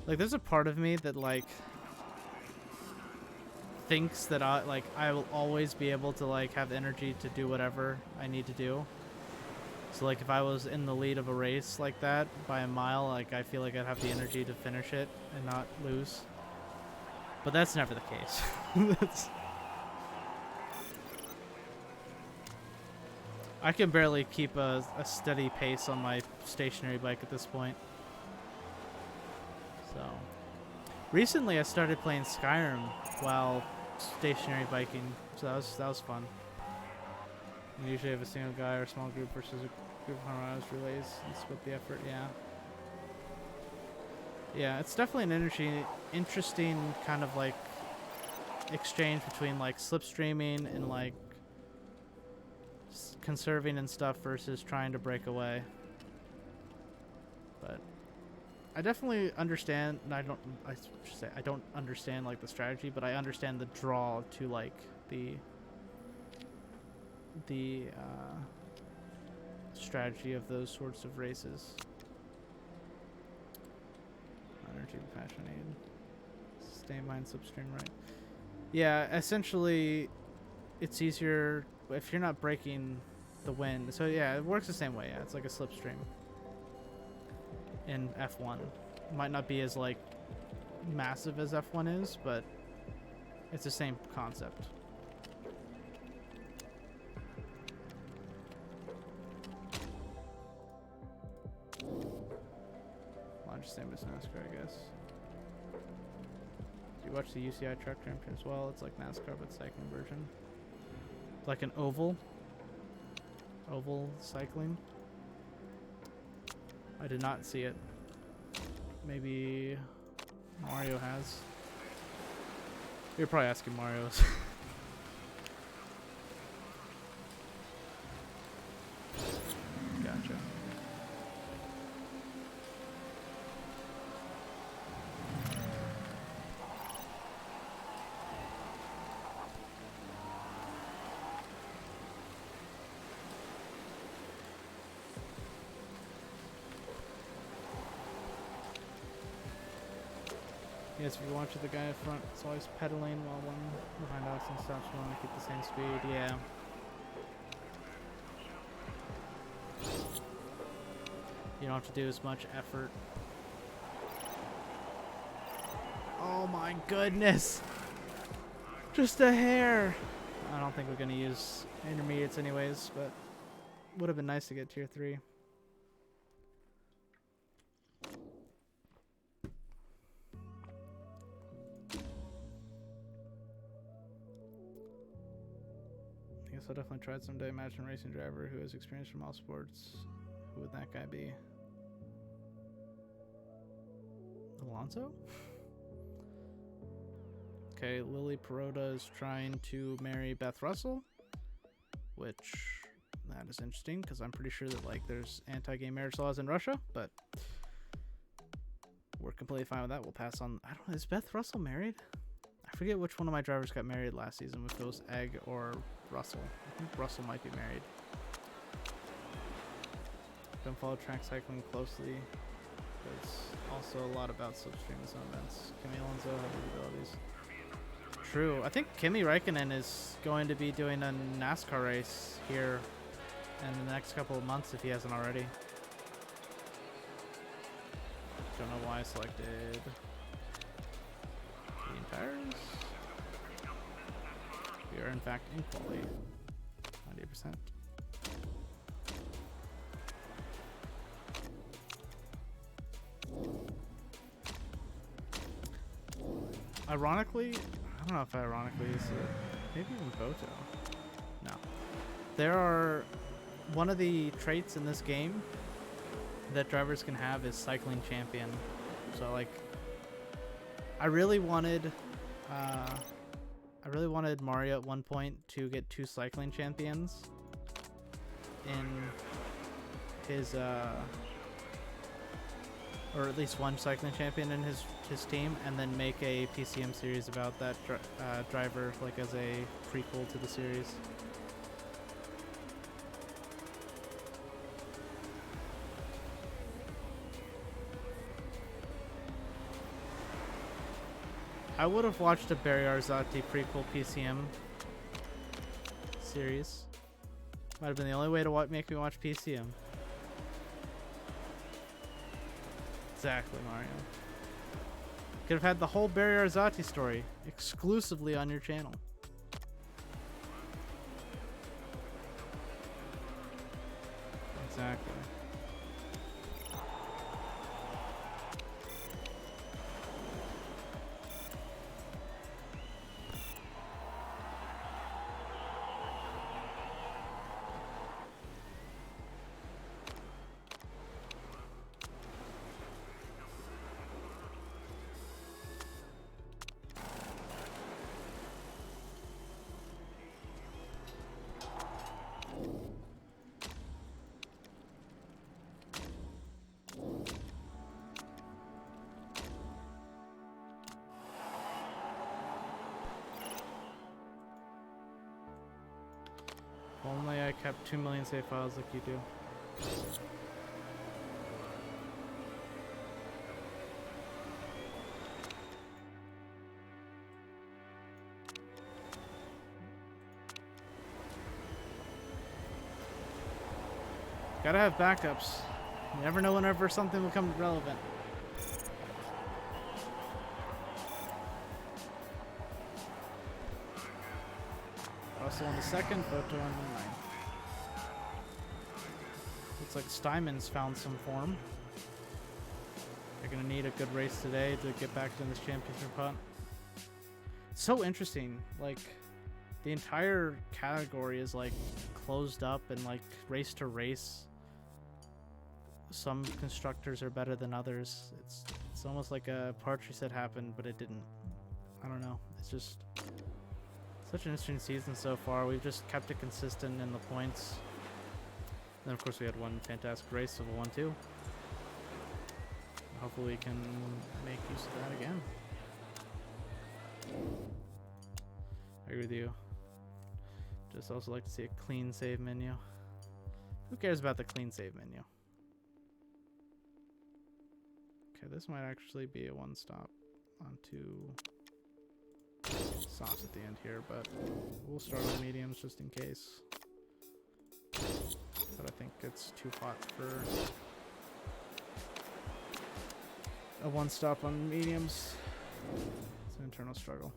like there's a part of me that like thinks that I will always be able to like have energy to do whatever I need to do. So like if I was in the lead of a race like that by a mile, like I feel like I'd have the energy to finish it and not lose. But that's never the case. I can barely keep a steady pace on my stationary bike at this point. So, recently I started playing Skyrim while stationary biking, so that was fun. You usually have a single guy or a small group versus a group of 100 hours relays and split the effort. Yeah, it's definitely an interesting kind of like exchange between like slipstreaming and like conserving and stuff versus trying to break away. But I definitely understand, and I don't understand like the strategy, but I understand the draw to like the strategy of those sorts of races. Energy, passion, aid, stay in mind, slipstream, right? Yeah, essentially, it's easier if you're not breaking the wind. So yeah, it works the same way. Yeah, it's like a slipstream in F1. Might not be as like massive as F1 is, but it's the same concept. Large same as NASCAR, I guess. Do you watch the UCI Truck Championship as well? It's like NASCAR but cycling version. Like an oval cycling. I did not see it. Maybe Mario has. You're probably asking Mario's. Gotcha. Yes, if you watch the guy in front, it's always pedaling while one behind Austin stops. You want to keep the same speed. Yeah. You don't have to do as much effort. Oh my goodness! Just a hair! I don't think we're going to use intermediates anyways, but would have been nice to get tier 3. I guess I'll definitely try it someday. Imagine a racing driver who has experience from all sports. Who would that guy be? Alonso? Okay, Lily Perota is trying to marry Beth Russell, which that is interesting because I'm pretty sure that like there's anti-gay marriage laws in Russia, but we're completely fine with that. We'll pass on. I don't know. Is Beth Russell married? I forget which one of my drivers got married last season, if it was Egg or Russell. I think Russell might be married. Don't follow track cycling closely. It's also a lot about slipstreams and events. Kimi Alonso have abilities. True. I think Kimi Räikkönen is going to be doing a NASCAR race here in the next couple of months if he hasn't already. Don't know why I selected medium tires. We are in fact in quality. 90%. Ironically, I don't know if ironically is it, maybe even Boto. No. There are, one of the traits in this game that drivers can have is cycling champion. So like, I really wanted Mario at one point to get 2 cycling champions in his or at least 1 cycling champion in his team, and then make a PCM series about that driver, like as a prequel to the series. I would have watched a Barry Arzati prequel PCM series. Might have been the only way to make me watch PCM. Exactly, Mario. Could have had the whole Barry Arzati story exclusively on your channel. Exactly. Only I kept 2 million save files like you do. Gotta have backups. You never know whenever something will come relevant. Russell on the second, Boto on the 9th. Looks like Steinman's found some form. They're gonna need a good race today to get back to this championship hunt. So interesting, like the entire category is like closed up and like race to race. Some constructors are better than others. It's almost like a part reset happened, but it didn't. I don't know. It's just such an interesting season so far. We've just kept it consistent in the points. Then of course we had one fantastic race, Civil 1-2. Hopefully we can make use of that again. I agree with you. Just also like to see a clean save menu. Who cares about the clean save menu? Okay, this might actually be a one stop. onto softs at the end here, but we'll start on mediums just in case. But I think it's too hot for a one stop on mediums. It's an internal struggle.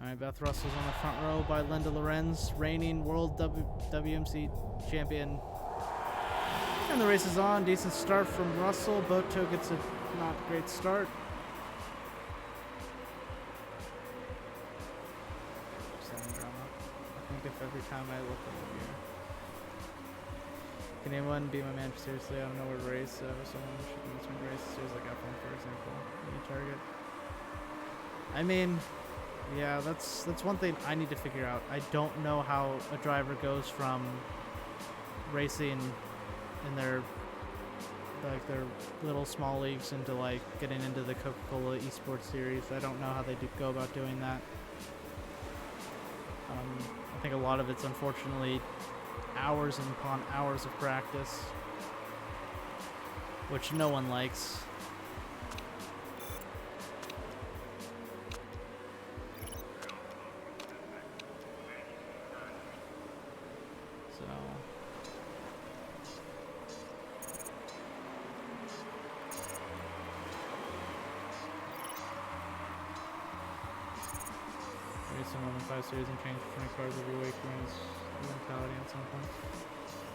Alright, Beth Russell's on the front row by Linda Lorenz, reigning world WMC champion. And the race is on. Decent start from Russell. Boto gets a not great start. Drama. I think if every time I look over here. Can anyone be my man? Seriously, I don't know where to race. Someone should be swing races, like F1, for example. Any target. I mean, yeah, that's one thing I need to figure out. I don't know how a driver goes from racing in their little small leagues into like getting into the Coca-Cola Esports Series. I don't know how they go about doing that. I think a lot of it's unfortunately hours and upon hours of practice, which no one likes. So racing 1-5 series and change 20 cars every week ruins mentality at some point.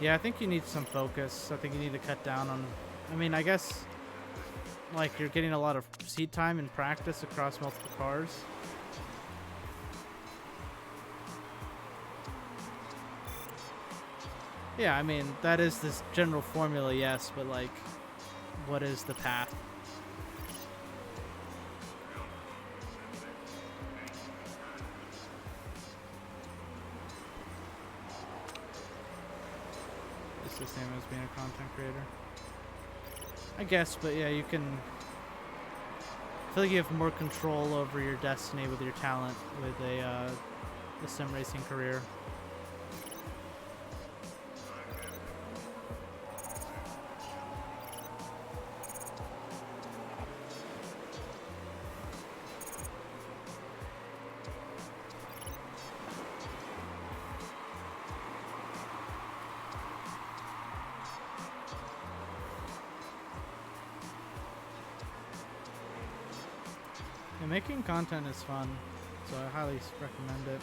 Yeah, I think you need some focus. I think you need to cut down on, I mean, I guess like you're getting a lot of seat time in practice across multiple cars. Yeah, I mean, that is this general formula, yes, but like, what is the path? It's the same as being a content creator, I guess, but yeah, you can, I feel like you have more control over your destiny with your talent with a sim racing career. Yeah, making content is fun, so I highly recommend it.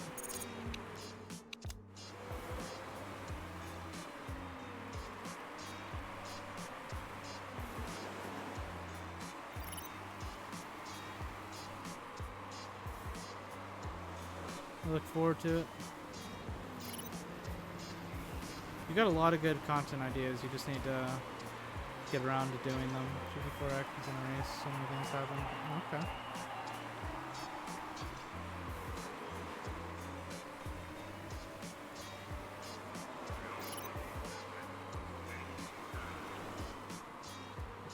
I look forward to it. You got a lot of good content ideas, you just need to get around to doing them. 54 actions in a race, so many things happen. Okay.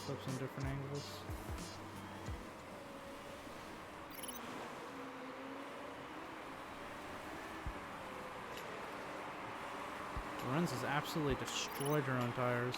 Flips in different angles. Lorenz has absolutely destroyed her own tires.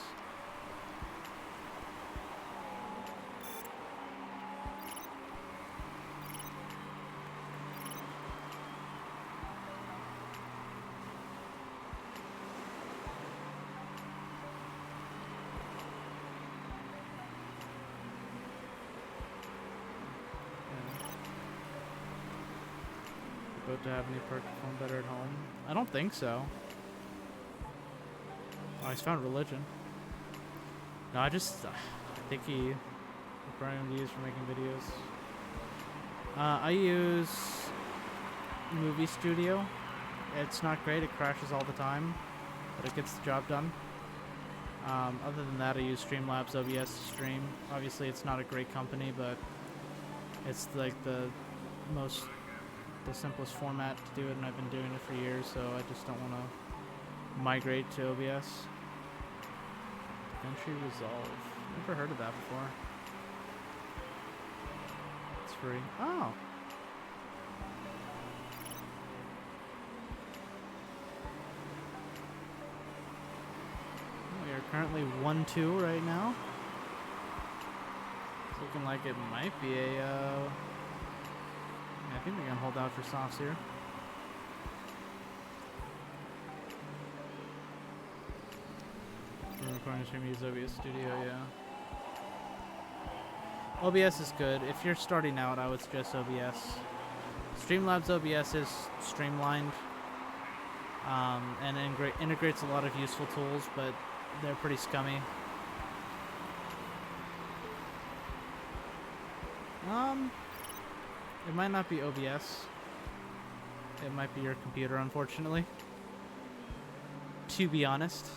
To have any perk perform better at home? I don't think so. Oh, he's found religion. No, I think he probably use for making videos. I use Movie Studio. It's not great, it crashes all the time, but it gets the job done. Other than that, I use Streamlabs OBS to stream. Obviously it's not a great company, but it's like the simplest format to do it, and I've been doing it for years, so I just don't want to migrate to OBS. Entry Resolve. Never heard of that before. It's free. Oh! We are currently 1-2 right now. So looking like it might be a, yeah, I think they're gonna hold out for softs here. For recording stream, use OBS Studio, yeah. OBS is good. If you're starting out, I would suggest OBS. Streamlabs OBS is streamlined and integrates a lot of useful tools, but they're pretty scummy. It might not be OBS. It might be your computer, unfortunately. To be honest.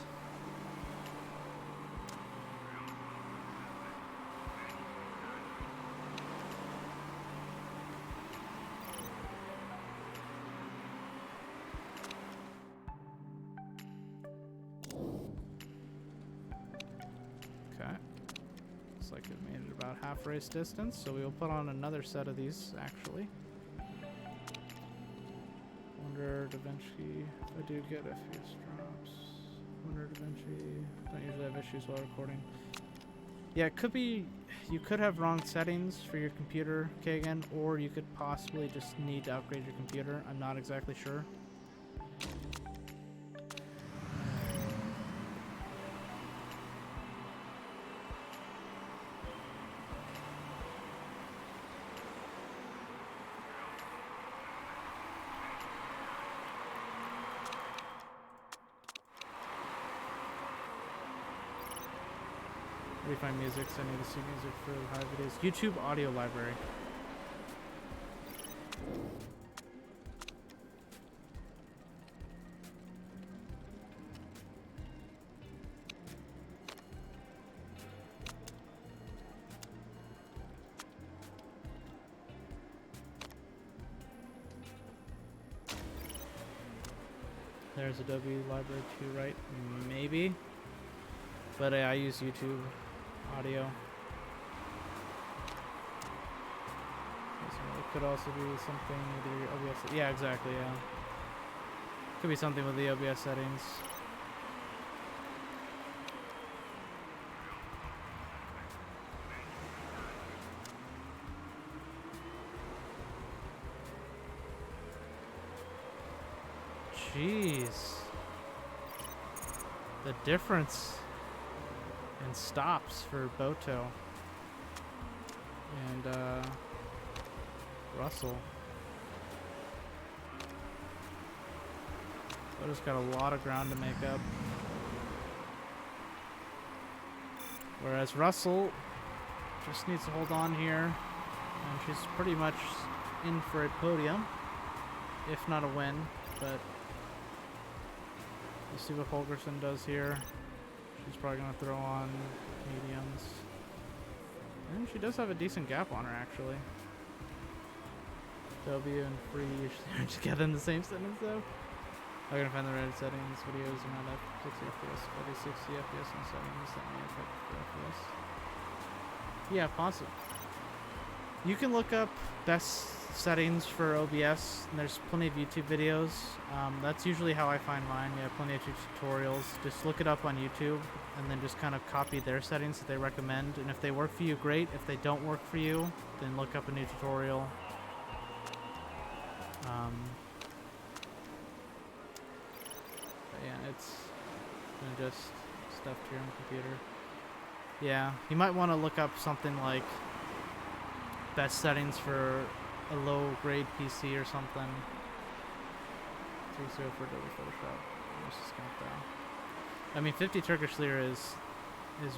Race distance, so we will put on another set of these actually. Wonder eventually if I do get FPS drops. Wonder eventually don't usually have issues while recording. Yeah, it could be you could have wrong settings for your computer, Kagan, or you could possibly just need to upgrade your computer. I'm not exactly sure. Find music, so I need to see music for high videos. YouTube audio library. There's Adobe library too, right? Maybe. But I use YouTube audio. So it could also be something with your OBS. Yeah, exactly, yeah. Could be something with the OBS settings. Jeez. The difference and stops for Boto and Russell. Boto's got a lot of ground to make up, whereas Russell just needs to hold on here, and she's pretty much in for a podium, if not a win. But we'll see what Holgerson does here. She's probably going to throw on mediums. And she does have a decent gap on her, actually. W and free usually are together in the same sentence, though. I'm going to find the right settings. Videos around 60 FPS, 40, 60 FPS on settings that may affect FPS. Yeah, possible. You can look up best settings for OBS, and there's plenty of YouTube videos. That's usually how I find mine. Yeah, plenty of tutorials. Just look it up on YouTube, and then just kind of copy their settings that they recommend. And if they work for you, great. If they don't work for you, then look up a new tutorial. But yeah, it's just stuff to your own computer. Yeah, you might want to look up something like best settings for a low grade PC or something. 3-0 for Adobe Photoshop. Let's just count that. I mean, 50 Turkish lira is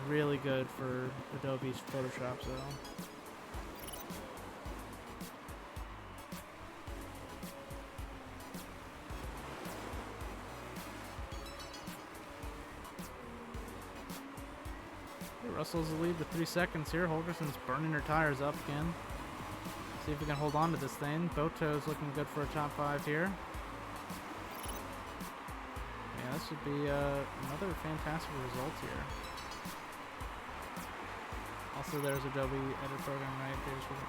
really good for Adobe Photoshop, so. Russell's the lead with 3 seconds here. Holgerson's burning her tires up again. See if we can hold on to this thing. Boto's looking good for a top 5 here. Yeah, this would be another fantastic result here. Also, there's Adobe Edit Program, right?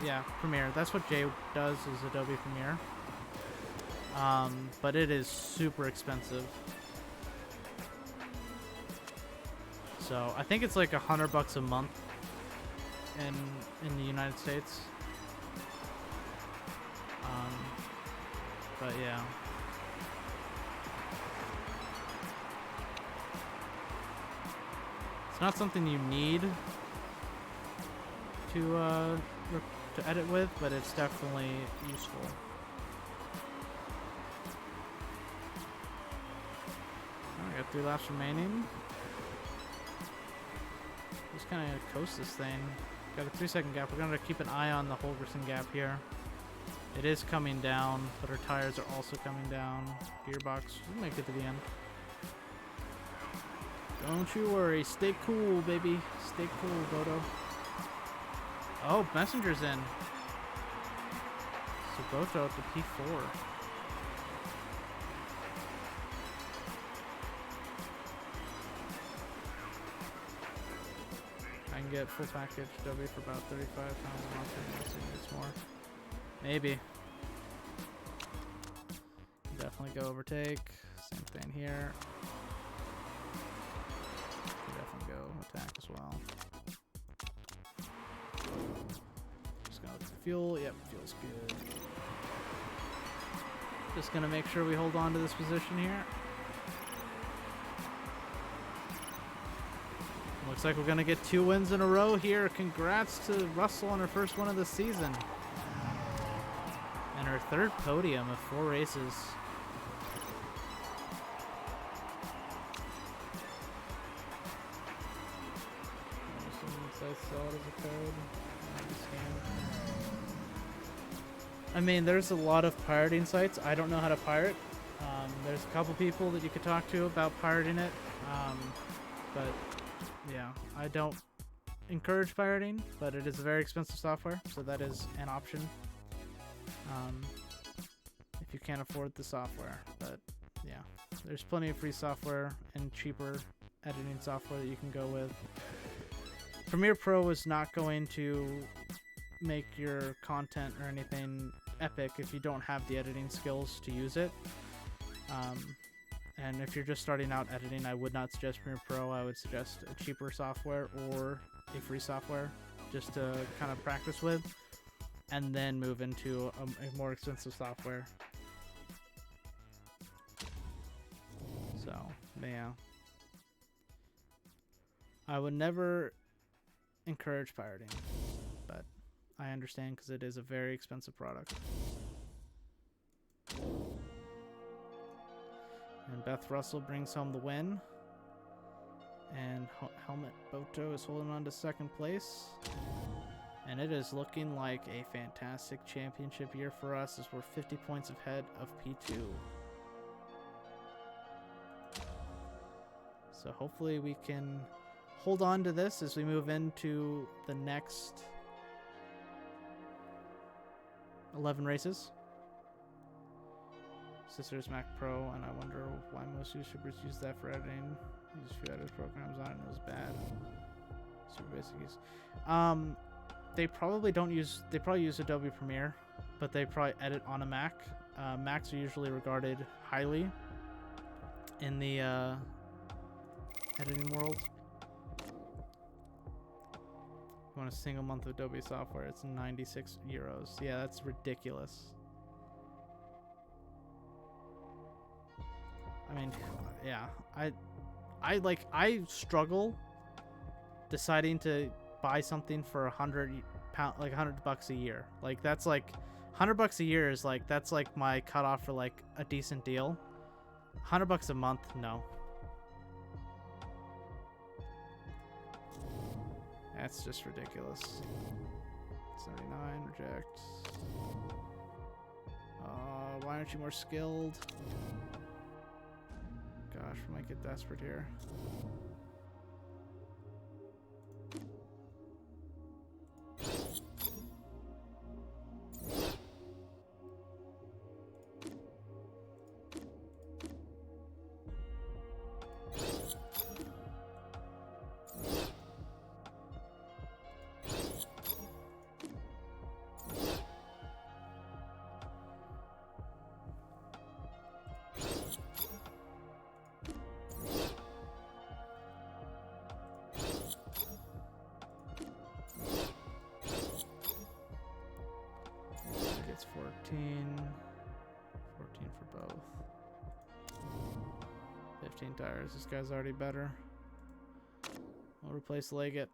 Yeah, Premiere. That's what Jay does, is Adobe Premiere. But it is super expensive. So I think it's like $100 a month in the United States. But yeah. It's not something you need to edit with, but it's definitely useful. I got 3 laps remaining. Just kind of coast this thing. Got a 3-second gap. We're going to keep an eye on the Holgerson gap here. It is coming down, but our tires are also coming down. Gearbox, we'll make it to the end. Don't you worry. Stay cool, baby. Stay cool, Boto. Oh, Messenger's in. So Boto at the P4. I can get full package W for about 35 pounds a month. It's more. Maybe. Definitely go overtake. Same thing here. Definitely go attack as well. Just gonna look at the fuel. Yep, fuel's good. Just gonna make sure we hold on to this position here. Looks like we're gonna get 2 wins in a row here. Congrats to Russell on her first one of the season. And her 3rd podium of 4 races. I mean, there's a lot of pirating sites. I don't know how to pirate. There's a couple people that you could talk to about pirating it. But yeah, I don't encourage pirating, but it is a very expensive software, so that is an option. If you can't afford the software. But yeah, there's plenty of free software and cheaper editing software that you can go with. Premiere Pro is not going to make your content or anything epic if you don't have the editing skills to use it. And if you're just starting out editing, I would not suggest Premiere Pro. I would suggest a cheaper software or a free software just to kind of practice with, and then move into a more expensive software. So, yeah. I would never encourage pirating, but I understand because it is a very expensive product. And Beth Russell brings home the win. And Helmet Boto is holding on to 2nd place. And it is looking like a fantastic championship year for us as we're 50 points ahead of P2. So hopefully we can hold on to this as we move into the next 11 races. Sisters Mac Pro, and I wonder why most YouTubers use that for editing. Use a few edit programs on it, and it was bad. Super basic use. They probably don't use. They probably use Adobe Premiere, but they probably edit on a Mac. Macs are usually regarded highly in the editing world. You want a single month of Adobe software? It's 96 euros. Yeah, that's ridiculous. I mean, yeah, I struggle deciding to buy something for £100, like $100 a year. Like that's like $100 a year is like, that's like my cutoff for like a decent deal. $100 a month, no. That's just ridiculous. 79, reject. Why aren't you more skilled? Gosh, we might get desperate here. 13 tires. This guy's already better. We'll replace Leggett.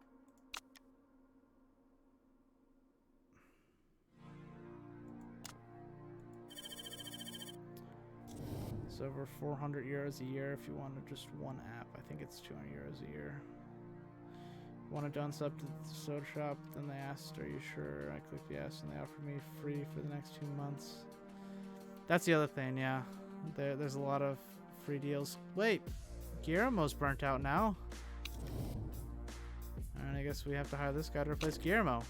It's over 400 euros a year if you wanted just one app. I think it's 200 euros a year. Wanted to unsub to the soda shop, then they asked, are you sure? I clicked yes, and they offered me free for the next 2 months. That's the other thing, yeah. There's a lot of free deals. Wait, Guillermo's burnt out now. And I guess we have to hire this guy to replace Guillermo.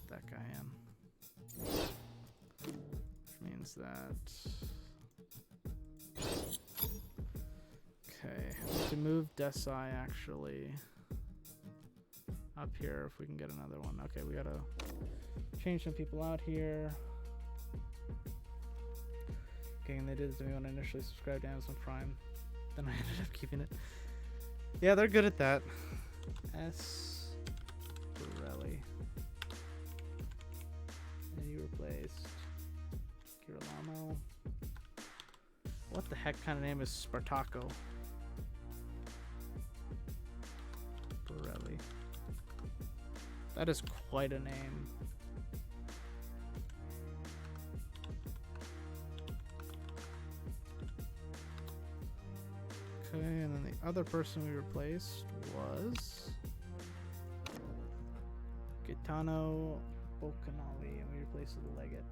That guy in. Which means that... Okay, we can move Desai actually up here if we can get another one. Okay, we gotta change some people out here. Okay, and they did this to me when I initially subscribed to Amazon Prime. Then I ended up keeping it. Yeah, they're good at that. S. Pirelli. And you replaced Girolamo. What the heck kind of name is Spartaco? Pirelli. That is quite a name. Okay, and then the other person we replaced was Gaetano Bocanali, and we replaced with Leggett.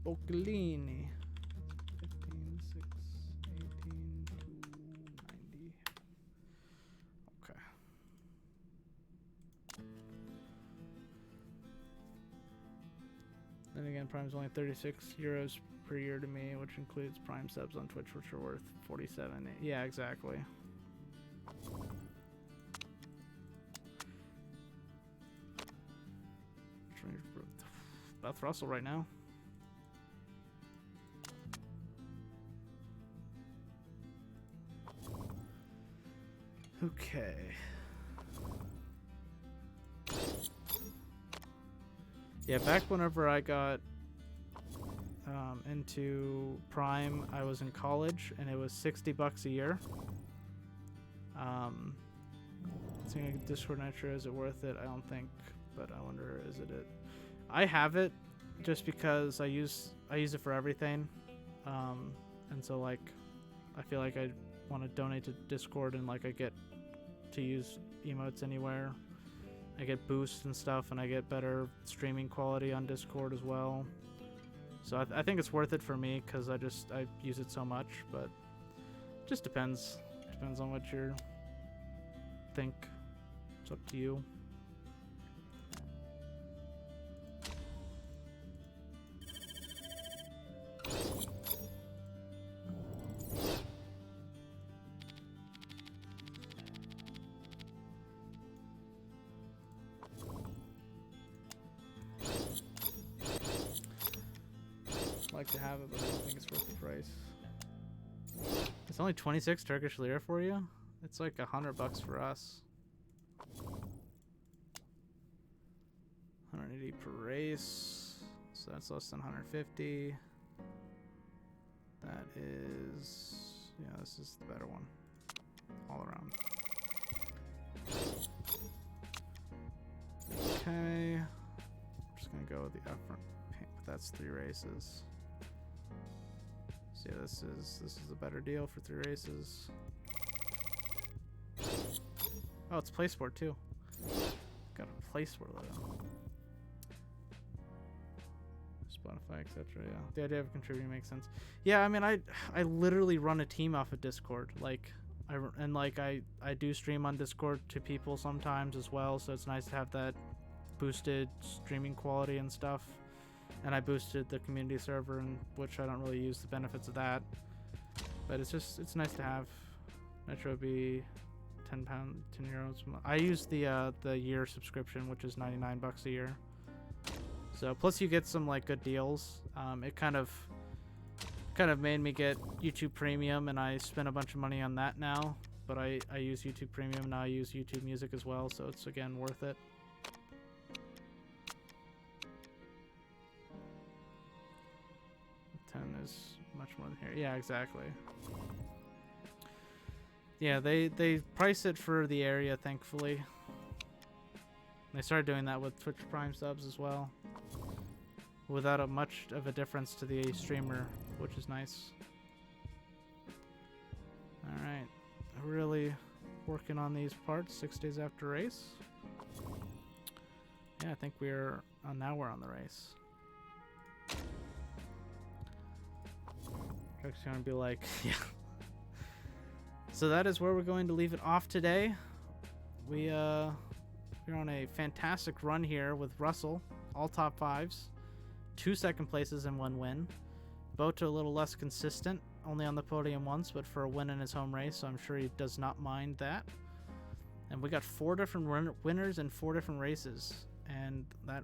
Boccolini. 15, 6, 18, 290. Okay. Then again, Prime's only 36 euros per year to me, which includes Prime subs on Twitch, which are worth 47. Yeah, exactly. Beth Russell right now. Okay. Yeah, back whenever I got into Prime, I was in college, and it was $60 a year. Seeing Discord Nitro, is it worth it? I don't think, but I wonder, is it? I have it just because I use it for everything, and so like I feel like I want to donate to Discord, and like I get to use emotes anywhere. I get boosts and stuff, and I get better streaming quality on Discord as well. So I think it's worth it for me because I use it so much, but it just depends. Depends on what you think. It's up to you. Like to have it, but I don't think it's worth the price. It's only 26 Turkish lira for you? It's like $100 for us. 180 per race, so that's less than 150. That is, yeah, this is the better one, all around. Okay, I'm just gonna go with the upfront paint, but that's 3 races. So yeah, this is a better deal for 3 races. Oh, it's Play Sport too. Got a Play Sport logo. Spotify, etc. Yeah, the idea of contributing makes sense. Yeah, I mean, I literally run a team off of Discord. Like, I do stream on Discord to people sometimes as well. So it's nice to have that boosted streaming quality and stuff. and I boosted the community server, in which I don't really use the benefits of that. But it's nice to have. Nitro would be £10, €10. I use the year subscription, which is $99 a year. So plus you get some like good deals. It kind of made me get YouTube Premium, and I spent a bunch of money on that now. But I use YouTube Premium, now I use YouTube Music as well, so it's again worth it. Is much more than here. Yeah, exactly. Yeah, they price it for the area, thankfully. They started doing that with Twitch Prime subs as well, without a much of a difference to the streamer, which is nice. Alright, really working on these parts 6 days after race. Yeah, I think now we're on the race. Truck's gonna be like, yeah. So that is where we're going to leave it off today. We're on a fantastic run here with Russell, all top 5s, 2 second places and 1 win. Boto a little less consistent, only on the podium once, but for a win in his home race, so I'm sure he does not mind that. And we got 4 different winners in 4 different races, and that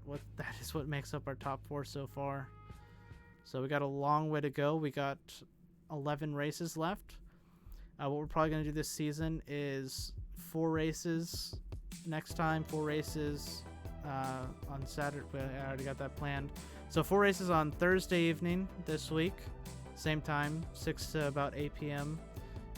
is what makes up our top 4 so far. So we got a long way to go. We got 11 races left. What we're probably going to do this season is 4 races next time, 4 races on Saturday. I already got that planned. So 4 races on Thursday evening this week, same time, 6 to about 8 p.m.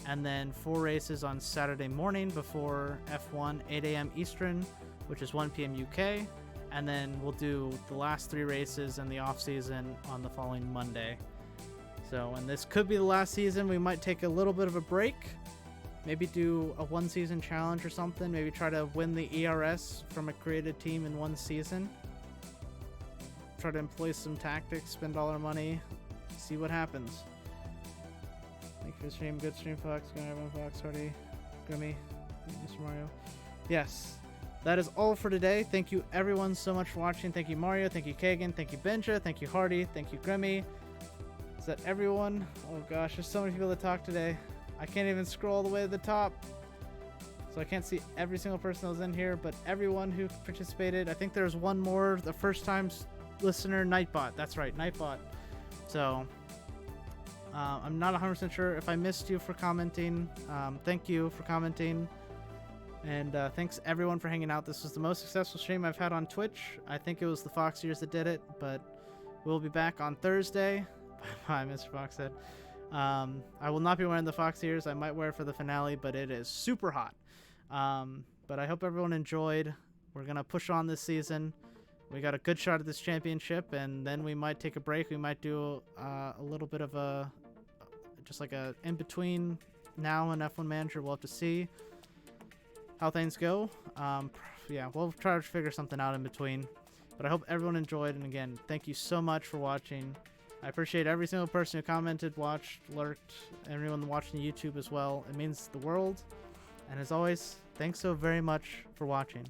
And then 4 races on Saturday morning before F1, 8 a.m. Eastern, which is 1 p.m. UK. And then we'll do the last 3 races in the off season on the following Monday. So, and this could be the last season. We might take a little bit of a break. Maybe do a 1 season challenge or something. Maybe try to win the ERS from a created team in 1 season. Try to employ some tactics, spend all our money, see what happens. Thank you for the stream. Good stream, Fox. Going everyone, Fox, Hardy, Grimmy, Mr. Mario. Yes. That is all for today. Thank you everyone so much for watching. Thank you Mario, thank you Kagan, thank you Benja, thank you Hardy, thank you Grimmy. Is that everyone? Oh gosh, there's so many people to talk today. I can't even scroll all the way to the top. So I can't see every single person that was in here, but everyone who participated. I think there's one more, the first time listener, Nightbot. That's right, Nightbot. So I'm not 100% sure if I missed you for commenting. Thank you for commenting. And thanks everyone for hanging out. This was the most successful stream I've had on Twitch. I think it was the Fox Ears that did it, but we'll be back on Thursday. Bye, Mr. Fox said. I will not be wearing the Fox Ears. I might wear it for the finale, but it is super hot. But I hope everyone enjoyed. We're going to push on this season. We got a good shot at this championship, and then we might take a break. We might do a little bit of just like a in-between now and F1 Manager. We'll have to see how things go. Yeah, we'll try to figure something out in between. But I hope everyone enjoyed, and again, thank you so much for watching. I appreciate every single person who commented, watched, lurked, everyone watching YouTube as well. It means the world. And as always, thanks so very much for watching.